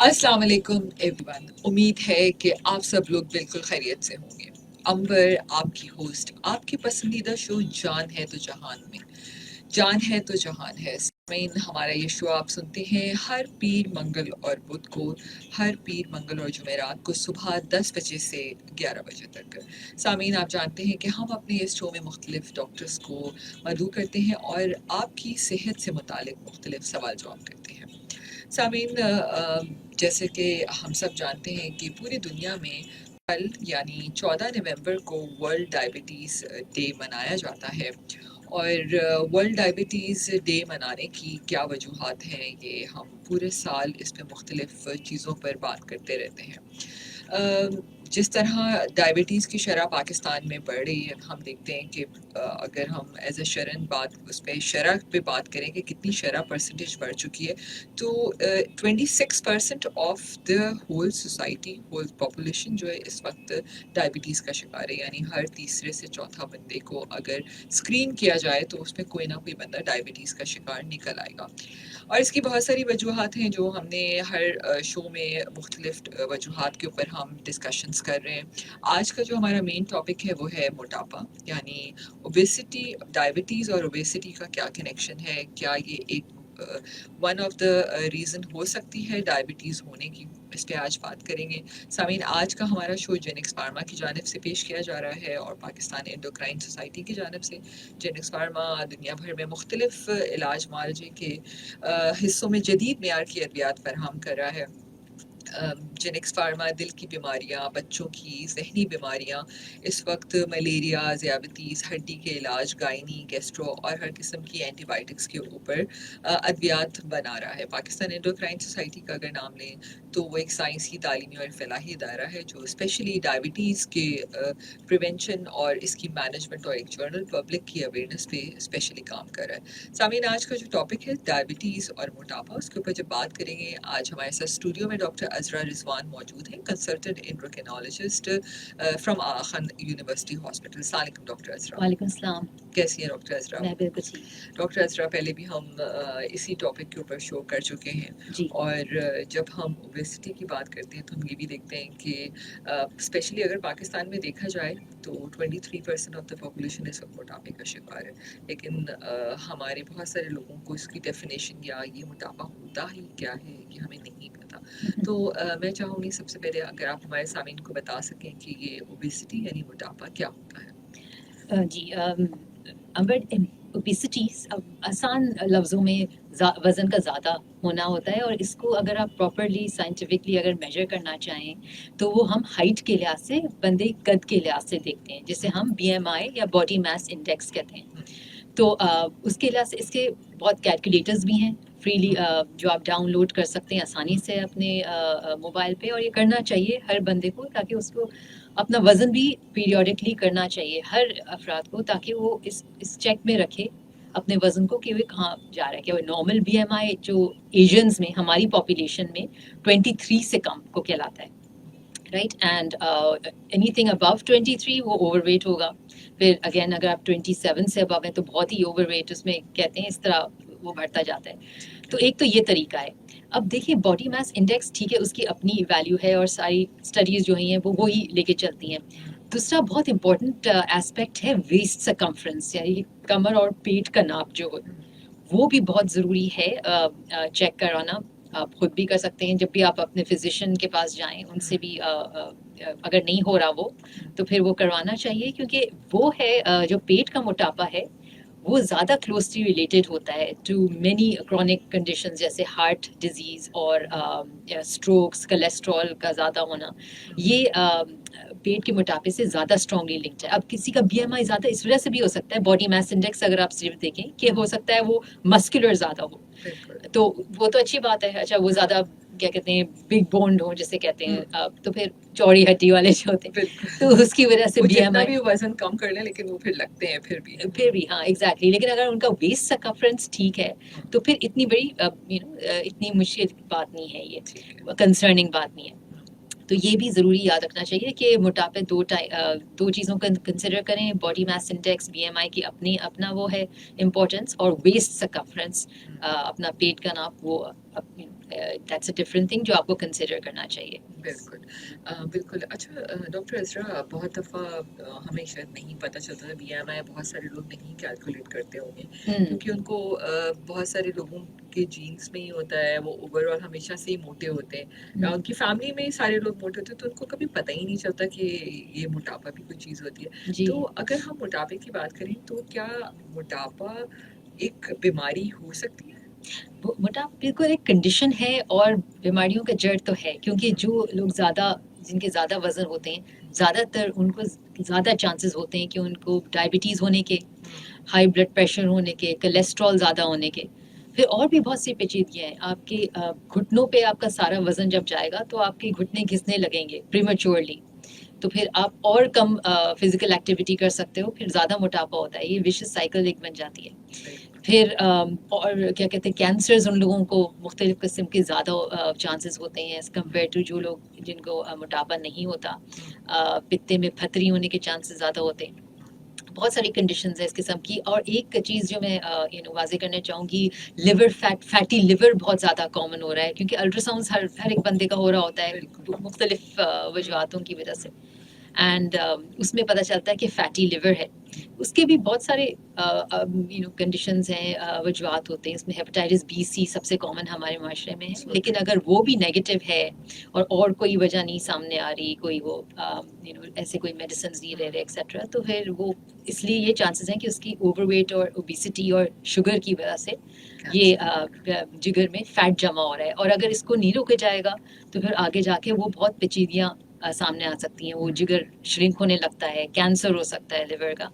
अस्सलाम वालेकुम एवरीवन। उम्मीद है कि आप सब लोग बिल्कुल खैरियत से होंगे। अंबर आपकी होस्ट, आपकी पसंदीदा शो जान है तो जहान में। जान है तो जहान है सामीन, हमारा ये शो आप सुनते हैं हर पीर मंगल और बुध को, हर पीर मंगल और जुमेरात को सुबह 10 बजे से 11 बजे तक। सामीन, आप जानते हैं कि हम अपने इस शो में मुख्तलिफ डॉक्टर्स को मदऊ करते हैं और आपकी सेहत से मुतालिक मुख्तलिफ सवाल जवाब करते हैं। सामीन, जैसे कि हम सब जानते हैं कि पूरी दुनिया में कल यानी 14 नवंबर को वर्ल्ड डायबिटीज़ डे मनाया जाता है। और वर्ल्ड डायबिटीज़ डे मनाने की क्या वजूहात हैं, ये हम पूरे साल इस पे मुख्तलिफ चीज़ों पर बात करते रहते हैं। जिस तरह डायबिटीज़ की शरह पाकिस्तान में बढ़ रही है, हम देखते हैं कि अगर हम एज ए शरन बात उस पर शरह पे बात करें कि कितनी शरह परसेंटेज बढ़ चुकी है, तो 26% of the whole society, whole population जो है इस वक्त डायबिटीज़ का शिकार है। यानी हर तीसरे से चौथा बंदे को अगर स्क्रीन किया जाए तो उसमें कोई ना कोई बंदा डायबिटीज़ का शिकार निकल आएगा। और इसकी बहुत सारी वजूहात हैं जो हमने हर शो में मुख्तलिफ वजूहात के ऊपर हम डिस्कशंस कर रहे हैं। आज का जो हमारा मेन टॉपिक है वो है मोटापा, यानी ओबेसिटी। डायबिटीज़ और ओबेसिटी का क्या कनेक्शन है, क्या ये एक वन ऑफ द रीज़न हो सकती है डायबिटीज़ होने की, इस पे आज बात करेंगे। सामीन, आज का हमारा शो जेनिक्स फार्मा की जानिब से पेश किया जा रहा है और पाकिस्तान एंडोक्राइन सोसाइटी की जानिब से। जेनिक्स फार्मा दुनिया भर में मुख्तलिफ इलाज मालजे के हिस्सों में जदीद मेयार की अद्वियात फराहम कर रहा है। जेनिक्स फार्मा दिल की बीमारियां, बच्चों की जहनी बीमारियां, इस वक्त मलेरिया, ज़ियाबतीस, हड्डी के इलाज, गायनी, गैस्ट्रो और हर किस्म की एंटीबायोटिक्स के ऊपर अद्वियात बना रहा है। पाकिस्तान एंडोक्राइन सोसाइटी का अगर नाम लें तो वो एक साइंसी, तालीमी और फलाही दायरा है जो स्पेशली डायबिटीज़ के प्रिवेंशन और इसकी मैनेजमेंट और एक जनरल पब्लिक की अवेयरनेस पे स्पेशली काम कर रहा है। सामीन, आज का जो टॉपिक है डायबिटीज़ और मोटापा, उसके ऊपर जब बात करेंगे, आज हमारे साथ स्टूडियो में डॉक्टर अजरा रिजवान मौजूद हैं, consultant endocrinologist from Aga Khan university hospital. अस्सलाम वालेकुम डॉक्टर अजरा। वालेकुम सलाम। कैसी हैं डॉक्टर अजरा? मैं बिल्कुल ठीक। डॉक्टर अजरा, पहले भी हम इसी टॉपिक के ऊपर शो कर चुके हैं जी और जब हम ओबेसिटी की बात करते हैं तो हम ये भी देखते हैं कि स्पेशली अगर पाकिस्तान में देखा जाए तो 23% ऑफ द पॉपुलेशन इस वक्त मोटापे का शिकार है। लेकिन हमारे बहुत सारे लोगों को इसकी डेफिनेशन या ये मोटापा होता ही क्या है ये हमें नहीं पता। तो मैं चाहूँगी सबसे पहले अगर आप हमारे सामीन को बता सकें कि ये ओबेसिटी यानी मोटापा क्या होता है। जी अम्बर, ओबेसिटी आसान लफ्ज़ों में वज़न का ज़्यादा होना होता है, और इसको अगर आप प्रॉपरली साइंटिफिकली अगर मेजर करना चाहें तो वो हम हाइट के लिहाज से, बंदे कद के लिहाज से देखते हैं, जिसे हम BMI या बॉडी मास इंडेक्स कहते हैं। तो उसके लिहाज से इसके बहुत कैलकुलेटर्स भी हैं फ्रीली, जो आप डाउनलोड कर सकते हैं आसानी से अपने मोबाइल पे, और ये करना चाहिए हर बंदे को, ताकि उसको अपना वज़न भी पीरियोडिकली करना चाहिए हर अफराद को, ताकि वो इस चेक में रखे अपने वज़न को कि वो कहाँ जा रहा है। कि वो नॉर्मल BMI जो एशियंस में, हमारी पॉपुलेशन में 23 से कम को कहलाता है, राइट। एंड एनीथिंग अबव 23 वो ओवरवेट होगा। फिर अगेन अगर आप 27 से अबव हैं तो बहुत ही ओवरवेट, उसमें कहते हैं इस तरह वो बढ़ता जाता है। तो एक तो ये तरीका है। अब देखिए, बॉडी मास इंडेक्स, ठीक है, उसकी अपनी वैल्यू है और सारी स्टडीज़ जो हैं वो ही लेके चलती हैं। दूसरा बहुत इंपॉर्टेंट एस्पेक्ट है वेस्ट सकम्फ्रेंस, यानी कमर और पेट का नाप जो हो, वो भी बहुत ज़रूरी है चेक कराना। आप खुद भी कर सकते हैं जब भी आप अपने फिजिशियन के पास जाएं, उनसे भी अगर नहीं हो रहा वो, तो फिर वो करवाना चाहिए, क्योंकि वो है जो पेट का मोटापा है, वो ज़्यादा क्लोजली रिलेटेड होता है टू मेनी क्रॉनिक कंडीशंस, जैसे हार्ट डिजीज़ और स्ट्रोक्स, कोलेस्ट्रॉल का ज़्यादा होना। ये पेट के मोटापे से ज़्यादा स्ट्रांगली लिंक्ड है। अब किसी का BMI ज़्यादा इस वजह से भी हो सकता है, बॉडी मास इंडेक्स अगर आप सिर्फ देखें, कि हो सकता है वो मस्कुलर ज़्यादा हो, तो वो तो अच्छी बात है। अच्छा, वो ज़्यादा क्या कहते हैं, बिग बोन्ड हो जिसे कहते हैं, तो फिर चौड़ी हड्डी वाले जो होते हैं, तो उसकी वजह से जितना BMI भी वजन कम कर लें लेकिन वो फिर लगते हैं फिर भी। हाँ एग्जैक्टली। लेकिन अगर उनका वेस्ट सकम्फ्रेंस ठीक है तो फिर इतनी बड़ी इतनी मुश्किल बात नहीं है, ये कंसर्निंग बात नहीं है। तो ये भी ज़रूरी याद रखना चाहिए कि मोटापे दो चीज़ों का कंसिडर करें, बॉडी मास इंडेक्स, BMI की अपना वो है इम्पोर्टेंस, और वेस्ट सकम्फ्रेंस, अपना पेट का नाप, वो दैट्स अ डिफरेंट थिंग जो आपको कंसिडर करना चाहिए. बिल्कुल बिल्कुल अच्छा डॉक्टर असरा बहुत दफ़ा हमें शायद नहीं पता चलता था बीएमआई बहुत सारे लोग नहीं कैलकुलेट करते होंगे क्योंकि उनको बहुत सारे लोगों के जीन्स में ही होता है वो ओवरऑल हमेशा से ही मोटे होते हैं उनकी फैमिली में ही सारे लोग मोटे होते हैं तो उनको कभी पता ही नहीं चलता कि ये मोटापा भी कोई चीज़ होती है जी. तो अगर हम मोटापे की बात करें तो क्या मोटापा एक बीमारी हो सकती है मोटापा बिल्कुल एक कंडीशन है और बीमारियों का जड़ तो है क्योंकि जो लोग ज़्यादा जिनके ज़्यादा वजन होते हैं ज़्यादातर उनको ज़्यादा चांसेस होते हैं कि उनको डायबिटीज़ होने के, हाई ब्लड प्रेशर होने के, कोलेस्ट्रॉल ज़्यादा होने के. फिर और भी बहुत सी पेचीदगियाँ हैं. आपके घुटनों पे आपका सारा वजन जब जाएगा तो आपके घुटने घिसने लगेंगे प्रीमेच्योरली. तो फिर आप और कम फिजिकल एक्टिविटी कर सकते हो, फिर ज़्यादा मोटापा होता है. ये विशियस साइकिल एक बन जाती है. फिर और क्या कहते हैं कैंसर्स उन लोगों को मुख्तलिफ किस्म के ज़्यादा चांसेस होते हैं एज़ कम्पेयर टू जो लोग जिनको मोटापा नहीं होता. पित्ते में फतरी होने के चांसेस ज़्यादा होते हैं. बहुत सारी कंडीशंस है इस किस्म की. और एक चीज़ जो मैं वाजे करना चाहूँगी, लिवर फैटी लिवर बहुत ज़्यादा कॉमन हो रहा है क्योंकि अल्ट्रासाउंड हर एक बंदे का हो रहा होता है मुख्तलिफ वजूहतों की वजह से. एंड उसमें पता चलता है कि फैटी लिवर है. उसके भी बहुत सारे कंडीशंस हैं, वजूहत होते हैं. इसमें हेपेटाइटिस बी सी सबसे कॉमन हमारे माशरे में है. लेकिन अगर वो भी नेगेटिव है और कोई वजह नहीं सामने आ रही, कोई वो ऐसे कोई मेडिसिन नहीं ले रहे एक्सेट्रा, तो फिर वो इसलिए ये चांसेस हैं कि उसकी ओवरवेट और ओबेसिटी और शुगर की वजह से ये जिगर में फैट जमा हो रहा है. और अगर इसको नहीं रोका जाएगा तो फिर आगे जाके वो बहुत पेचीदियाँ सामने आ सकती हैं. वो जिगर श्रिंक होने लगता है, कैंसर हो सकता है लिवर का.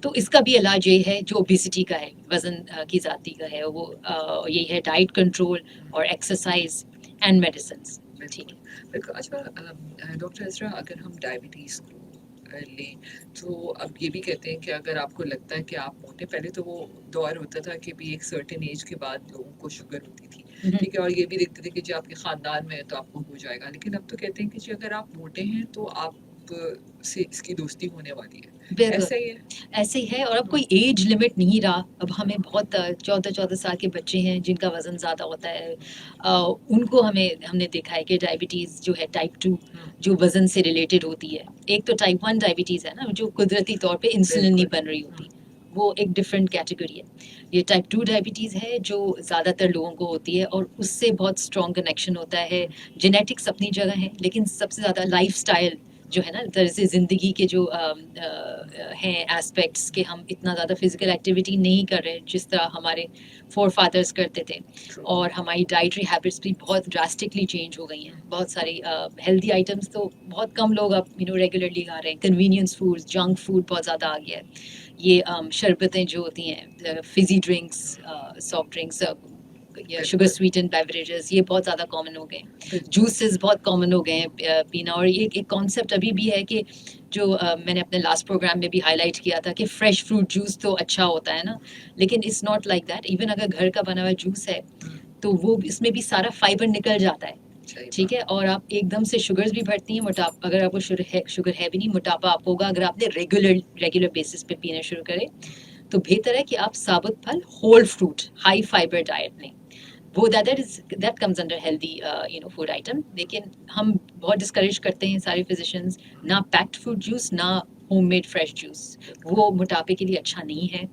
तो इसका भी इलाज ये है जो ओबेसिटी का है, वजन की ज़ाती का है, वो यही है डाइट कंट्रोल और एक्सरसाइज एंड मेडिसिन. ठीक है. बिल्कुल अच्छा डॉक्टर असरा अगर हम डायबिटीज़ को लें तो अब ये भी कहते हैं कि अगर आपको लगता है कि आप मोटे पहले तो वो दौर होता था कि भी एक सर्टेन एज के बाद लोगों को शुगर होती थी ठीक है और ये भी देखते थे कि जी आपके ख़ानदान में है तो आपको हो जाएगा लेकिन अब तो कहते हैं कि जी अगर आप मोटे हैं तो आप से इसकी दोस्ती होने वाली है ऐसा ही है ऐसे ही है. और अब कोई एज लिमिट नहीं रहा. अब हमें बहुत 14-14 साल के बच्चे हैं जिनका वजन ज़्यादा होता है. उनको हमने देखा है कि डायबिटीज़ जो है टाइप 2 जो वजन से रिलेटेड होती है. एक तो टाइप 1 डायबिटीज़ है ना जो कुदरती तौर पे इंसुलिन नहीं बन रही होती, वो एक डिफरेंट कैटेगरी है. ये टाइप 2 डायबिटीज़ है जो ज़्यादातर लोगों को होती है और उससे बहुत स्ट्रॉन्ग कनेक्शन होता है. जेनेटिक्स अपनी जगह है लेकिन सबसे ज़्यादा लाइफस्टाइल जो है ना तरह से ज़िंदगी के जो हैं एस्पेक्ट्स के हम इतना ज़्यादा फिजिकल एक्टिविटी नहीं कर रहे जिस तरह हमारे फोर फादर्स करते थे. और हमारी डाइटरी हैबिट्स भी बहुत ड्रास्टिकली चेंज हो गई हैं. बहुत सारी हेल्दी आइटम्स तो बहुत कम लोग अब रेगुलरली खा रहे हैं. कन्वीनियंस फूड, जंक फूड बहुत ज़्यादा आ गया है. ये शरबतें जो होती हैं, फिजी ड्रिंक्स, सॉफ्ट ड्रिंक्स या शुगर स्वीटेंड बेवरेजेस, ये बहुत ज़्यादा कॉमन हो गए हैं. जूसेस बहुत कॉमन हो गए हैं पीना. और ये एक कॉन्सेप्ट अभी भी है कि जो मैंने अपने लास्ट प्रोग्राम में भी हाईलाइट किया था कि फ्रेश फ्रूट जूस तो अच्छा होता है ना, लेकिन it's not like that. Even अगर घर का बना हुआ जूस है तो वो इसमें भी सारा फाइबर निकल जाता है. ठीक है. और आप एकदम से शुगर्स भी बढ़ती हैं. मोटापा अगर आपको शुगर है भी नहीं, मोटापा आपको होगा अगर आपने रेगुलर बेसिस पे पीना शुरू करें. तो बेहतर है कि आप साबुत फल, whole fruit, high fibre diet लें. वो that comes under healthy food item. लेकिन हम बहुत डिस्करेज करते हैं सारे फिजिशियंस, ना पैक्ड फ्रूट जूस ना होममेड फ्रेश जूस. वो मोटापे के लिए अच्छा नहीं है.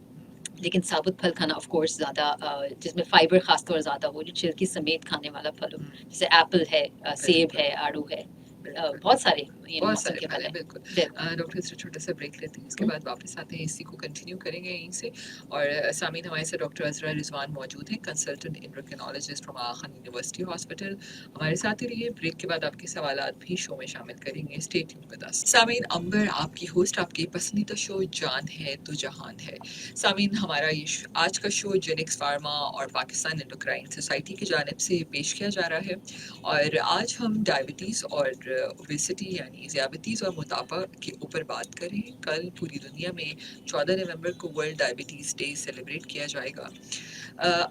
लेकिन साबुत फल खाना ऑफ कोर्स ज़्यादा जिसमें फाइबर खास तौर ज़्यादा हो, जो छिलकी समेत खाने वाला फल हो, जैसे एप्पल है, सेब है, आड़ू है, बहुत सारे मौसम के फल हैं. बिल्कुल डॉक्टर से छोटा सा ब्रेक लेते हैं इसके बाद वापस आते हैं इसी को कंटिन्यू करेंगे यहीं से. और सामीन हमारे साथ डॉक्टर अजरा रिजवान मौजूद हैं consultant endocrinologist from Aga Khan university hospital. हमारे साथ ही रहिए. ब्रेक के बाद आपके सवालात भी शो में शामिल करेंगे. Stay tuned with us. Sameen Amber आपकी होस्ट, आपके पसंदीदा शो जान है तो जहान है. सामीन हमारा ये आज का शो जेनेक्स फार्मा और पाकिस्तान एंडोक्राइन सोसाइटी की जानिब से पेश किया जा रहा है. और आज हम डायबिटीज़ और ओबेसिटी यानी ज़ियादतीज़ और मोटापा के ऊपर बात करें. कल पूरी दुनिया में 14 नवंबर को वर्ल्ड डायबिटीज़ डे सेलिब्रेट किया जाएगा.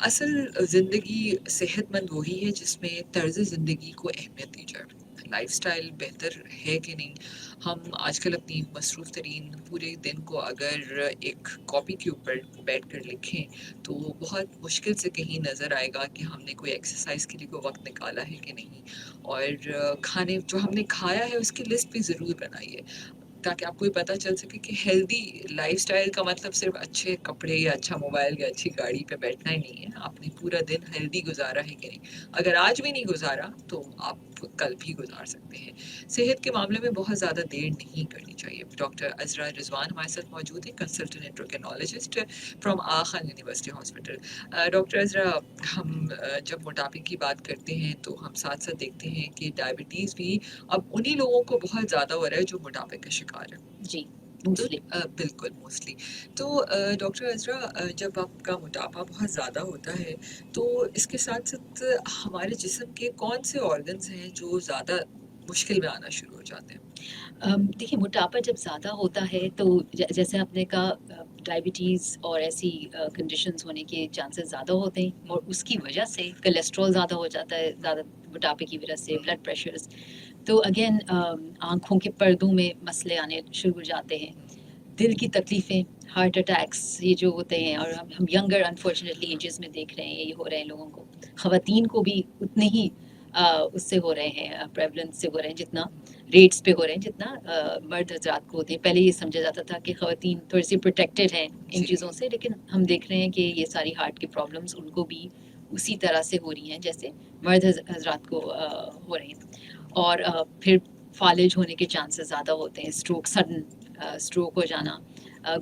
असल ज़िंदगी सेहतमंद वही है जिसमें तर्ज़ ज़िंदगी को अहमियत दी जाए. लाइफ स्टाइल बेहतर है कि नहीं. हम आजकल अपनी मसरूफ़ तरीन पूरे दिन को अगर एक कॉपी के ऊपर बैठ कर लिखें तो बहुत मुश्किल से कहीं नज़र आएगा कि हमने कोई एक्सरसाइज के लिए कोई वक्त निकाला है कि नहीं. और खाने जो हमने खाया है उसकी लिस्ट भी ज़रूर बनाइए ताकि आपको ये पता चल सके कि हेल्दी लाइफस्टाइल का मतलब सिर्फ अच्छे कपड़े या अच्छा मोबाइल या अच्छी गाड़ी पे बैठना ही नहीं है. आपने पूरा दिन हेल्दी गुजारा है कि नहीं. अगर आज भी नहीं गुजारा तो आप कल भी गुजार सकते हैं. सेहत के मामले में बहुत ज़्यादा देर नहीं करनी चाहिए. डॉक्टर अजरा रिजवान हमारे साथ मौजूद है, consultant endocrinologist from Aga Khan university hospital. Doctor Azra, हम जब मोटापे की बात करते हैं तो हम साथ साथ देखते हैं कि डायबिटीज़ भी अब उन्हीं लोगों को बहुत ज़्यादा हो रहा है जो मोटापे का शिकार है. जी, तो मोस्टली। बिल्कुल मोस्टली. तो डॉक्टर अजरा, जब आपका मोटापा बहुत ज़्यादा होता है तो इसके साथ साथ हमारे जिस्म के कौन से ऑर्गन्स हैं जो ज़्यादा मुश्किल में आना शुरू हो जाते हैं. देखिए मोटापा जब ज़्यादा होता है तो जैसे आपने कहा डायबिटीज़ और ऐसी कंडीशंस होने के चांसेस ज़्यादा होते हैं और उसकी वजह से कोलेस्ट्रॉल ज़्यादा हो जाता है, ज़्यादा मोटापे की वजह से ब्लड प्रेशर्स. तो अगेन आँखों के पर्दों में मसले आने शुरू हो जाते हैं, दिल की तकलीफ़ें, हार्ट अटैक्स ये जो होते हैं और हम यंगर अनफॉर्चुनेटली एजेस में देख रहे हैं ये हो रहे हैं लोगों को. ख़वातीन को भी उतने ही उससे हो रहे हैं, प्रेवलेंस से हो रहे हैं जितना रेट्स पे हो रहे हैं जितना मर्द हजरात को होते हैं. पहले ये समझा जाता था कि ख़वातीन थोड़ी सी प्रोटेक्टेड हैं इन जी. चीज़ों से, लेकिन हम देख रहे हैं कि ये सारी हार्ट की प्रॉब्लम्स उनको भी उसी तरह से हो रही हैं जैसे मर्द हजरात को हो रही हैं. और फिर फालिज होने के चांसेस ज़्यादा होते हैं, स्ट्रोक, सडन स्ट्रोक हो जाना,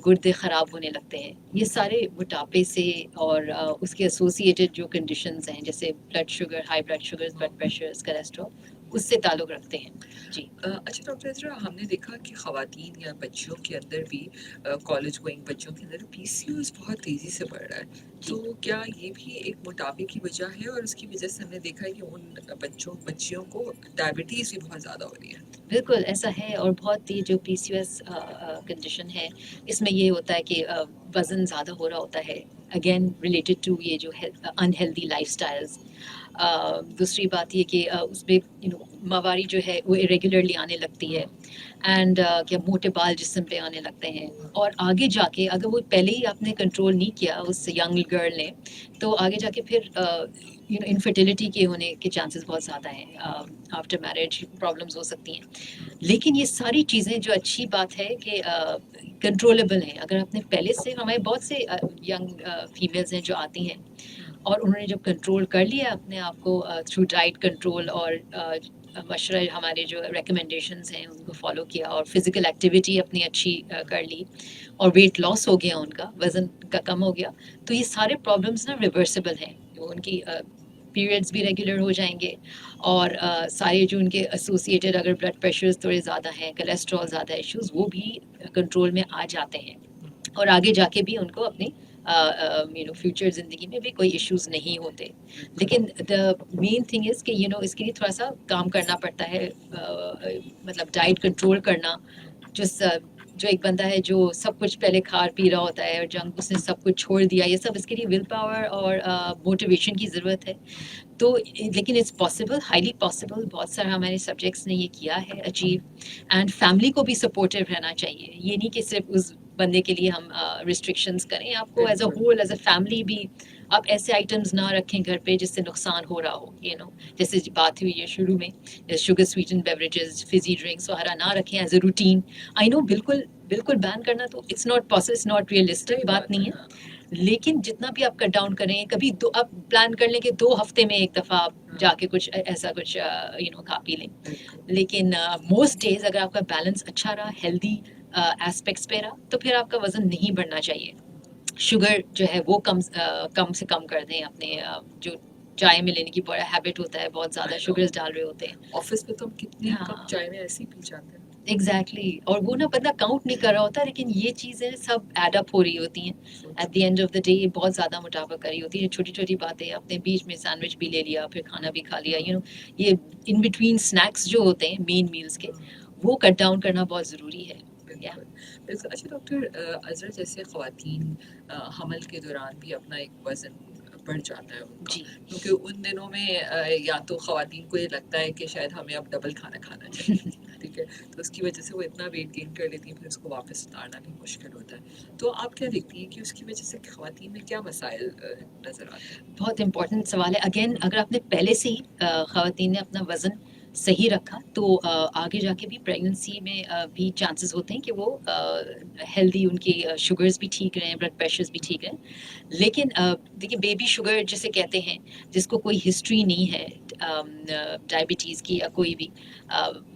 गुर्दे ख़राब होने लगते हैं. ये सारे मोटापे से और उसके एसोसिएटेड जो कंडीशंस हैं जैसे blood sugar, high blood sugars, blood pressures, cholesterol, उससे ताल्लुक़ रखते हैं. जी. अच्छा डॉक्टर अजरा, हमने देखा कि ख़वातीन या बच्चियों के अंदर भी कॉलेज गोइंग बच्चों के अंदर पीसीओएस बहुत तेज़ी से बढ़ रहा है. जी. तो क्या ये भी एक मोटापे की वजह है और उसकी वजह से हमने देखा है कि उन बच्चियों को डायबिटीज़ भी बहुत ज़्यादा हो रही है. बिल्कुल ऐसा है और बहुत ही जो पीसीओएस कंडीशन है इसमें ये होता है कि वज़न ज़्यादा हो रहा होता है, अगेन रिलेटेड टू ये जो अनहेल्दी लाइफस्टाइल्स. दूसरी बात ये कि उसमें मवारी जो है वो इरेगुलरली आने लगती है एंड क्या मोटे बाल जिस्म पे आने लगते हैं. और आगे जाके अगर वो पहले ही आपने कंट्रोल नहीं किया उस यंग गर्ल ने तो आगे जाके फिर इनफर्टिलिटी के होने के चांसेस बहुत ज़्यादा हैं. आफ्टर मैरिज प्रॉब्लम्स हो सकती हैं. लेकिन ये सारी चीज़ें जो अच्छी बात है कि कंट्रोलेबल हैं. अगर आपने पहले से, हमारे बहुत से यंग फीमेल्स हैं जो आती हैं और उन्होंने जब कंट्रोल कर लिया अपने आप को थ्रू डाइट कंट्रोल और मशरा हमारे जो रिकमेंडेशंस हैं उनको फॉलो किया और फिज़िकल एक्टिविटी अपनी अच्छी कर ली और वेट लॉस हो गया, उनका वज़न का कम हो गया, तो ये सारे प्रॉब्लम्स ना रिवर्सिबल हैं. उनकी पीरियड्स भी रेगुलर हो जाएंगे और सारे जो उनके एसोसिएटेड अगर ब्लड प्रेशर्स थोड़े ज़्यादा हैं, कोलेस्ट्रॉल ज़्यादा इश्यूज, वो भी कंट्रोल में आ जाते हैं और आगे जाके भी उनको अपनी फ्यूचर ज़िंदगी में भी कोई इश्यूज नहीं होते. लेकिन द मेन थिंग इज़ कि इसके लिए थोड़ा सा काम करना पड़ता है, मतलब डाइट कंट्रोल करना. जो जो एक बंदा है जो सब कुछ पहले खा पी रहा होता है और जंक उसने सब कुछ छोड़ दिया, ये सब इसके लिए विल पावर और मोटिवेशन की ज़रूरत है. तो लेकिन इट्स पॉसिबल, हाईली पॉसिबल. बहुत सारे हमारे सब्जेक्ट्स ने ये किया है अचीव एंड फैमिली को भी सपोर्टिव रहना चाहिए. ये नहीं कि सिर्फ उस बंदे के लिए हम रिस्ट्रिक्शंस करें, आपको as a whole as a family भी आप ऐसे आइटम्स ना रखें घर पे जिससे नुकसान हो रहा हो. जैसे बात हुई है शुरू में, sugar sweeten beverages, fizzy drinks वगैरह ना रखें as a routine. I know बिल्कुल बिल्कुल बैन करना तो it's not possible, it's not realistic, बात नहीं है. लेकिन जितना भी आप कट डाउन करें, कभी दो आप प्लान कर लें कि 2 हफ्ते में एक दफ़ा आप जाके कुछ ऐसा कुछ खा पी लें. लेकिन मोस्ट डेज अगर आपका बैलेंस अच्छा रहा, हेल्दी एस्पेक्ट्स पे रहा, तो फिर आपका वज़न नहीं बढ़ना चाहिए. शुगर जो है वो कम से कम कर दें. अपने जो चाय में लेने की बड़ा हैबिट होता है, बहुत ज़्यादा शुगर्स डाल रहे होते हैं. ऑफिस में तो हम कितने हाँ. कप चाय में ऐसे ही पी जाते हैं. एग्जैक्टली और वो ना बंदा काउंट नहीं कर रहा होता, लेकिन ये चीज़ें सब एड अप हो रही होती हैं. At the end of the day ये बहुत ज़्यादा मोटापा कर रही होती है. छोटी छोटी बातें, अपने बीच में सैंडविच भी ले लिया, फिर खाना भी खा लिया, ये इन बिटवीन स्नैक्स जो होते हैं मेन मील्स के, वो कट डाउन करना बहुत ज़रूरी है. या बिल्कुल बिल्कुल. अच्छा डॉक्टर अजरा, जैसे ख़वातीन हमल के दौरान भी अपना एक वज़न बढ़ जाता है उनका, जी। क्योंकि उन दिनों में या तो ख़वातीन को ये लगता है कि शायद हमें अब डबल खाना खाना चाहिए, ठीक है? तो उसकी वजह से वो इतना वेट गेन कर लेती हैं, फिर उसको वापस उतारना भी मुश्किल होता है। तो आप क्या देखती हैं कि उसकी वजह से ख़वातीन में क्या मसाइल नज़र आते हैं? बहुत इम्पोर्टेंट सवाल है। अगेन अगर आपने पहले से ही ख़वातीन ने अपना वज़न सही रखा तो आगे जाके भी प्रेगनेंसी में भी चांसेस होते हैं कि वो हेल्दी उनकी शुगर्स भी ठीक रहें, ब्लड प्रेशर्स भी ठीक रहें। लेकिन देखिए बेबी शुगर जिसे कहते हैं, जिसको कोई हिस्ट्री नहीं है डायबिटीज़ की या कोई भी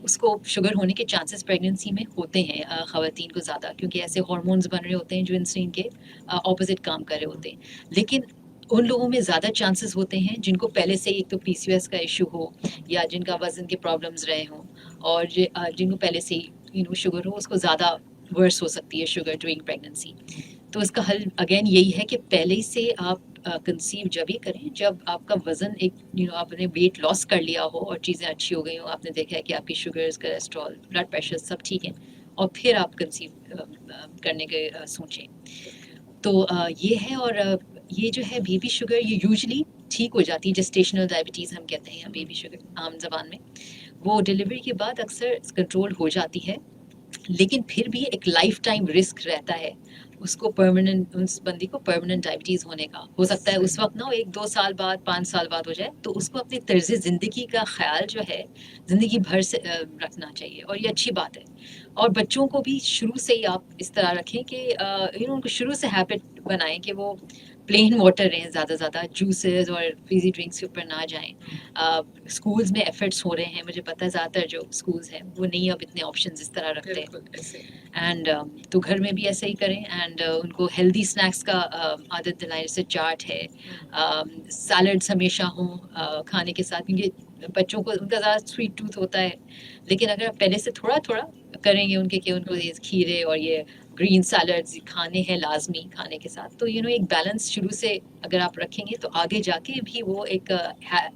उसको शुगर होने के चांसेस प्रेगनेंसी में होते हैं ख़वातीन को ज़्यादा, क्योंकि ऐसे हार्मोन्स बन रहे होते हैं जो इंसुलिन के ऑपोज़िट काम कर रहे होते हैं। लेकिन उन लोगों में ज़्यादा चांसेस होते हैं जिनको पहले से ही एक तो पीसीओएस का इश्यू हो या जिनका वज़न के प्रॉब्लम्स रहे हों, और जिनको पहले से ही शुगर हो, उसको ज़्यादा वर्स हो सकती है शुगर ड्यूरिंग प्रेगनेंसी। तो इसका हल अगेन यही है कि पहले ही से आप कंसीव जब ही करें जब आपका वज़न एक आपने वेट लॉस कर लिया हो और चीज़ें अच्छी हो गई हो, आपने देखा है कि आपकी शुगर्स, कोलेस्ट्रॉल, ब्लड प्रेशर सब ठीक है, और फिर आप कंसीव करने के सोचें। तो ये है। और ये जो है बेबी शुगर, ये यूजुअली ठीक हो जाती है, जेस्टेशनल डायबिटीज़ हम कहते हैं या बेबी शुगर आम ज़बान में। वो डिलीवरी के बाद अक्सर कंट्रोल हो जाती है, लेकिन फिर भी एक लाइफ टाइम रिस्क रहता है उसको, परमानेंट उस बंदी को परमानेंट डायबिटीज़ होने का। हो सकता है उस वक्त ना हो, 1-2 साल बाद, 5 साल बाद हो जाए, तो उसको अपनी तर्ज ज़िंदगी का ख्याल जो है ज़िंदगी भर से रखना चाहिए, और ये अच्छी बात है। और बच्चों को भी शुरू से ही आप इस तरह रखें कि उनको शुरू से हैबिट बनाएं कि वो प्लेन वाटर रहें, ज़्यादा ज़्यादा जूसेस और फिजी ड्रिंक्स के ऊपर ना जाएं। स्कूल्स में एफर्ट्स हो रहे हैं, मुझे पता है ज़्यादातर जो स्कूल्स हैं वो नहीं अब इतने ऑप्शंस इस तरह रखते हैं। बिल्कुल ऐसे ही। एंड तो घर में भी ऐसे ही करें, एंड उनको हेल्दी स्नैक्स का आदत दिलाएं, जैसे चाट है, सैलड्स हमेशा हों खाने के साथ, क्योंकि बच्चों को उनका ज़्यादा स्वीट टूथ होता है। लेकिन अगर आप पहले से थोड़ा थोड़ा करेंगे उनके कि उनको ये खीरे और ये ग्रीन सैलड्स खाने हैं लाजमी खाने के साथ, तो एक बैलेंस शुरू से अगर आप रखेंगे तो आगे जाके भी वो एक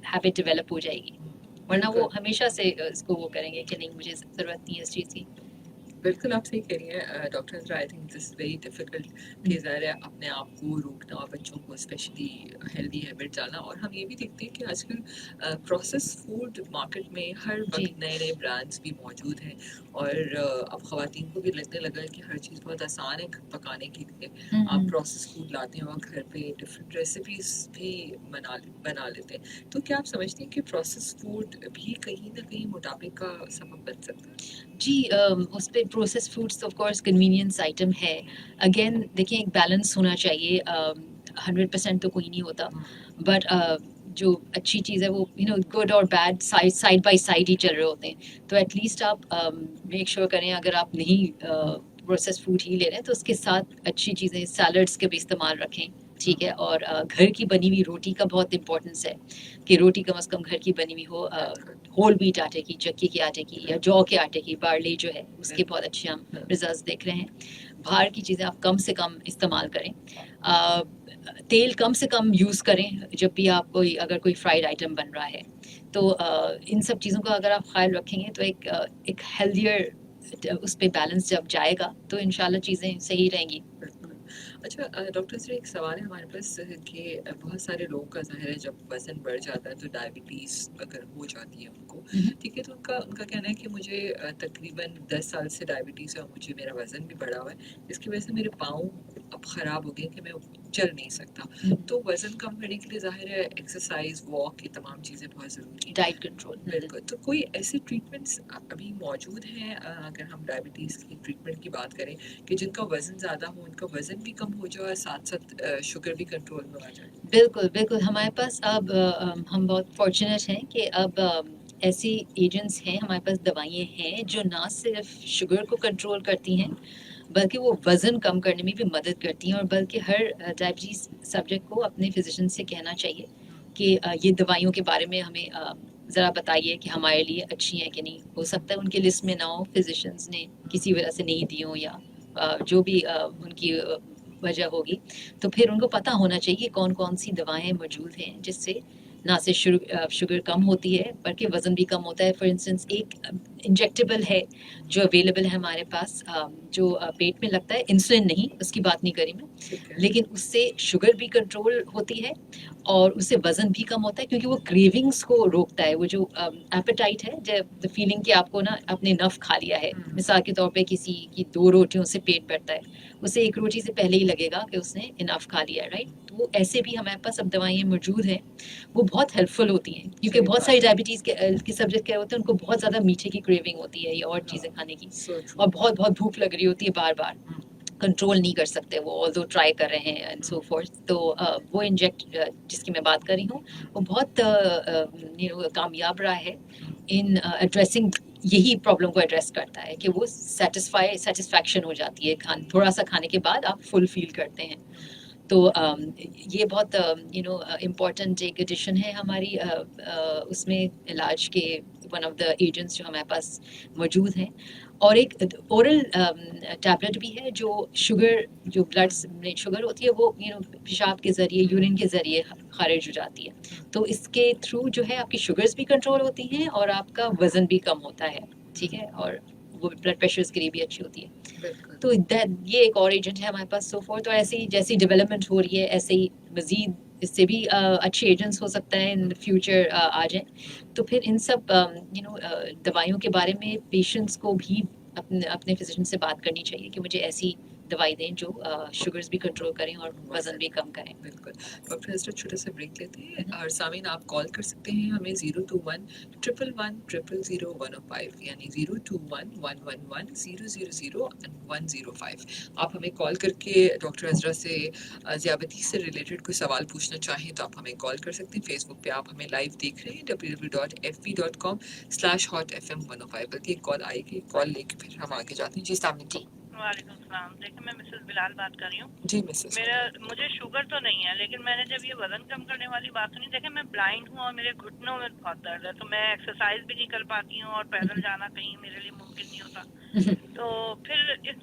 हैबिट डेवलप हो जाएगी। वरना वो बिल्कुल। हमेशा से इसको वो करेंगे कि नहीं मुझे ज़रूरत नहीं है इस चीज़ की। बिल्कुल आप सही कह रही हैं doctor Anjra. I think this very difficult कि ज़ाहिर है अपने आप को रोकना और बच्चों को स्पेशली हेल्दी हैबिट डालना। और हम ये भी देखते हैं कि आजकल प्रोसेस फूड मार्केट में हर जी। वक्त नए नए ब्रांड्स भी मौजूद हैं, और अब ख़वातीन को भी लगने लगा है कि हर चीज़ बहुत आसान है पकाने के लिए। आप प्रोसेस फूड लाते हैं और घर पे डिफरेंट रेसिपीज़ भी बना लेते हैं। तो क्या आप समझते हैं कि प्रोसेस फूड भी कहीं ना कहीं मोटापे का सबब बन सकता है? जी, उस पे process foods of course convenience item है। अगेन देखिए एक बैलेंस होना चाहिए। 100% तो कोई नहीं होता, बट जो अच्छी चीज़ है वो गुड और bad side side by side ही चल रहे होते हैं। तो एटलीस्ट आप मेक श्योर करें, अगर आप नहीं प्रोसेस फूड ही ले रहे हैं तो उसके साथ अच्छी चीज़ें, सैलड्स के भी इस्तेमाल रखें, ठीक है। और घर की बनी हुई रोटी का बहुत इंपॉर्टेंस है कि रोटी कम से कम घर की बनी हुई हो, होल व्हीट आटे की, चक्की के आटे की या जौ के आटे की, बार्ली जो है उसके बहुत अच्छे हम रिजल्ट्स देख रहे हैं। बाहर की चीज़ें आप कम से कम इस्तेमाल करें। तेल कम से कम यूज़ करें जब भी आप अगर कोई फ्राइड आइटम बन रहा है। तो इन सब चीज़ों का अगर आप ख्याल रखेंगे तो एक हेल्दियर उस पे बैलेंस जब जाएगा तो इंशाल्लाह चीज़ें सही रहेंगी। बिल्कुल। अच्छा डॉक्टर से एक सवाल है हमारे पास कि बहुत सारे लोगों का ज़ाहिर है जब वज़न बढ़ जाता है तो डायबिटीज़ अगर हो जाती है उनको, ठीक है, तो उनका उनका कहना है कि मुझे तकरीबन 10 साल से डायबिटीज़ है और मुझे मेरा वज़न भी बढ़ा हुआ है, जिसकी वजह से मेरे पाँव अब ख़राब हो गए कि मैं चल नहीं सकता। तो वज़न कम करने के लिए ज़ाहिर है एक्सरसाइज़, वॉक, ये तमाम चीज़ें बहुत ज़रूरी हैं। Diet control. बिल्कुल। तो कोई ऐसे ट्रीटमेंट्स अभी मौजूद हैं अगर हम डायबिटीज़ की ट्रीटमेंट की बात करें कि जिनका वज़न ज़्यादा हो, उनका वज़न भी कम हो जाए और साथ-साथ शुगर भी कंट्रोल में आ जाए? बिल्कुल, बिल्कुल। हमारे पास अब हम बहुत फॉर्च्यूनेट हैं कि अब ऐसी एजेंट्स हैं, हमारे पास दवाइयाँ हैं जो ना सिर्फ़ शुगर को कंट्रोल करती हैं, बल्कि वो वज़न कम करने में भी मदद करती हैं। और बल्कि हर डायबिटीज़ सब्जेक्ट को अपने फ़िज़िशियन से कहना चाहिए कि ये दवाइयों के बारे में हमें ज़रा बताइए कि हमारे लिए अच्छी हैं कि नहीं। हो सकता है उनकी लिस्ट में ना हो, फ़िज़िशियंस ने किसी वजह से नहीं दी हो, या जो भी उनकी वजह होगी। तो फिर उनको पता होना चाहिए कौन-कौन सी दवाएँ मौजूद हैं जिससे ना सिर्फ शुगर कम होती है बल्कि वज़न भी कम होता है। फॉर इंस्टेंस एक इंजेक्टेबल है जो अवेलेबल है हमारे पास, जो पेट में लगता है, इंसुलिन नहीं, उसकी बात नहीं करी मैं, ठीक है लेकिन उससे शुगर भी कंट्रोल होती है और उससे वजन भी कम होता है, क्योंकि वो क्रेविंग्स को रोकता है। वो जो एपेटाइट है, जब फीलिंग कि आपको ना आपने नफ खा लिया है, मिसाल के तौर पे किसी की 2 रोटियों से पेट भरता है, उसे 1 रोटी से पहले ही लगेगा कि उसने इनफ खा लिया है, राइट? तो वो ऐसे भी हमारे पास अब दवाइयाँ मौजूद हैं, वो बहुत हेल्पफुल होती हैं, क्योंकि सही बहुत बात सारी है। डायबिटीज़ के सब्जेक्ट क्या होते हैं, उनको बहुत ज़्यादा मीठे की क्रेविंग होती है या और चीज़ें खाने की, So true. और बहुत बहुत भूख लग रही होती है बार बार, कंट्रोल नहीं कर सकते वो, ऑल्दो ट्राई कर रहे हैं एंड सो फोर्थ। तो वो इंजेक्ट जिसकी मैं बात कर रही हूँ, वो बहुत कामयाब रहा है इन एड्रेसिंग, यही प्रॉब्लम को एड्रेस करता है कि वो सेटिस्फैक्शन हो जाती है, थोड़ा सा खाने के बाद आप फुल फील करते हैं। तो ये बहुत इम्पॉर्टेंट एक एडिशन है हमारी उसमें इलाज के, वन ऑफ द एजेंट्स जो हमारे पास मौजूद हैं। और एक ओरल टैबलेट भी है जो शुगर, जो ब्लड में शुगर होती है वो पेशाब के ज़रिए, यूरिन के ज़रिए खारिज हो जाती है। तो इसके थ्रू जो है आपकी शुगर्स भी कंट्रोल होती हैं और आपका वज़न भी कम होता है, ठीक है? और वो ब्लड प्रेशर्स के लिए भी अच्छी होती है। बिल्कुल तो ये एक और एजेंट है हमारे पास सो फॉर। तो ऐसे ही जैसी डेवलपमेंट हो रही है, ऐसे ही मजीद इससे भी अच्छे एजेंट्स हो सकता है इन फ्यूचर आ जाएं। तो फिर इन सब दवाइयों के बारे में पेशेंट्स को भी अपने अपने फिजिशियन से बात करनी चाहिए कि मुझे ऐसी दवाई दें जो शुगर्स भी कंट्रोल करें और वजन भी कम करें। बिल्कुल। डॉक्टर एस्टर, छोटा सा ब्रेक लेते हैं और सामीन आप कॉल कर सकते हैं हमें 021-111-000-105 यानी 021-111-000-105। आप हमें कॉल करके डॉक्टर एस्ट्रा से ज़ियाबती से रिलेटेड कोई सवाल पूछना चाहें तो आप हमें कॉल कर सकते हैं। फेसबुक पे आप हमें लाइव देख रहे हैं www.fb.com/hotfm105। बल्कि एक कॉल आएगी, कॉल लेके फिर हम आगे जाते हैं। जी अस्सलाम वालेकुम। वालेकुम सलाम। देखिए, मैं मिसेस बिलाल बात कर रही हूँ। जी मिसेस मुझे शुगर तो नहीं है, लेकिन मैंने जब ये वजन कम करने वाली बात सुनी, देखिए मैं ब्लाइंड हूँ और मेरे घुटनों में बहुत दर्द है, तो मैं एक्सरसाइज भी नहीं कर पाती हूँ और पैदल जाना कहीं मेरे लिए मुमकिन नहीं होता। तो फिर इस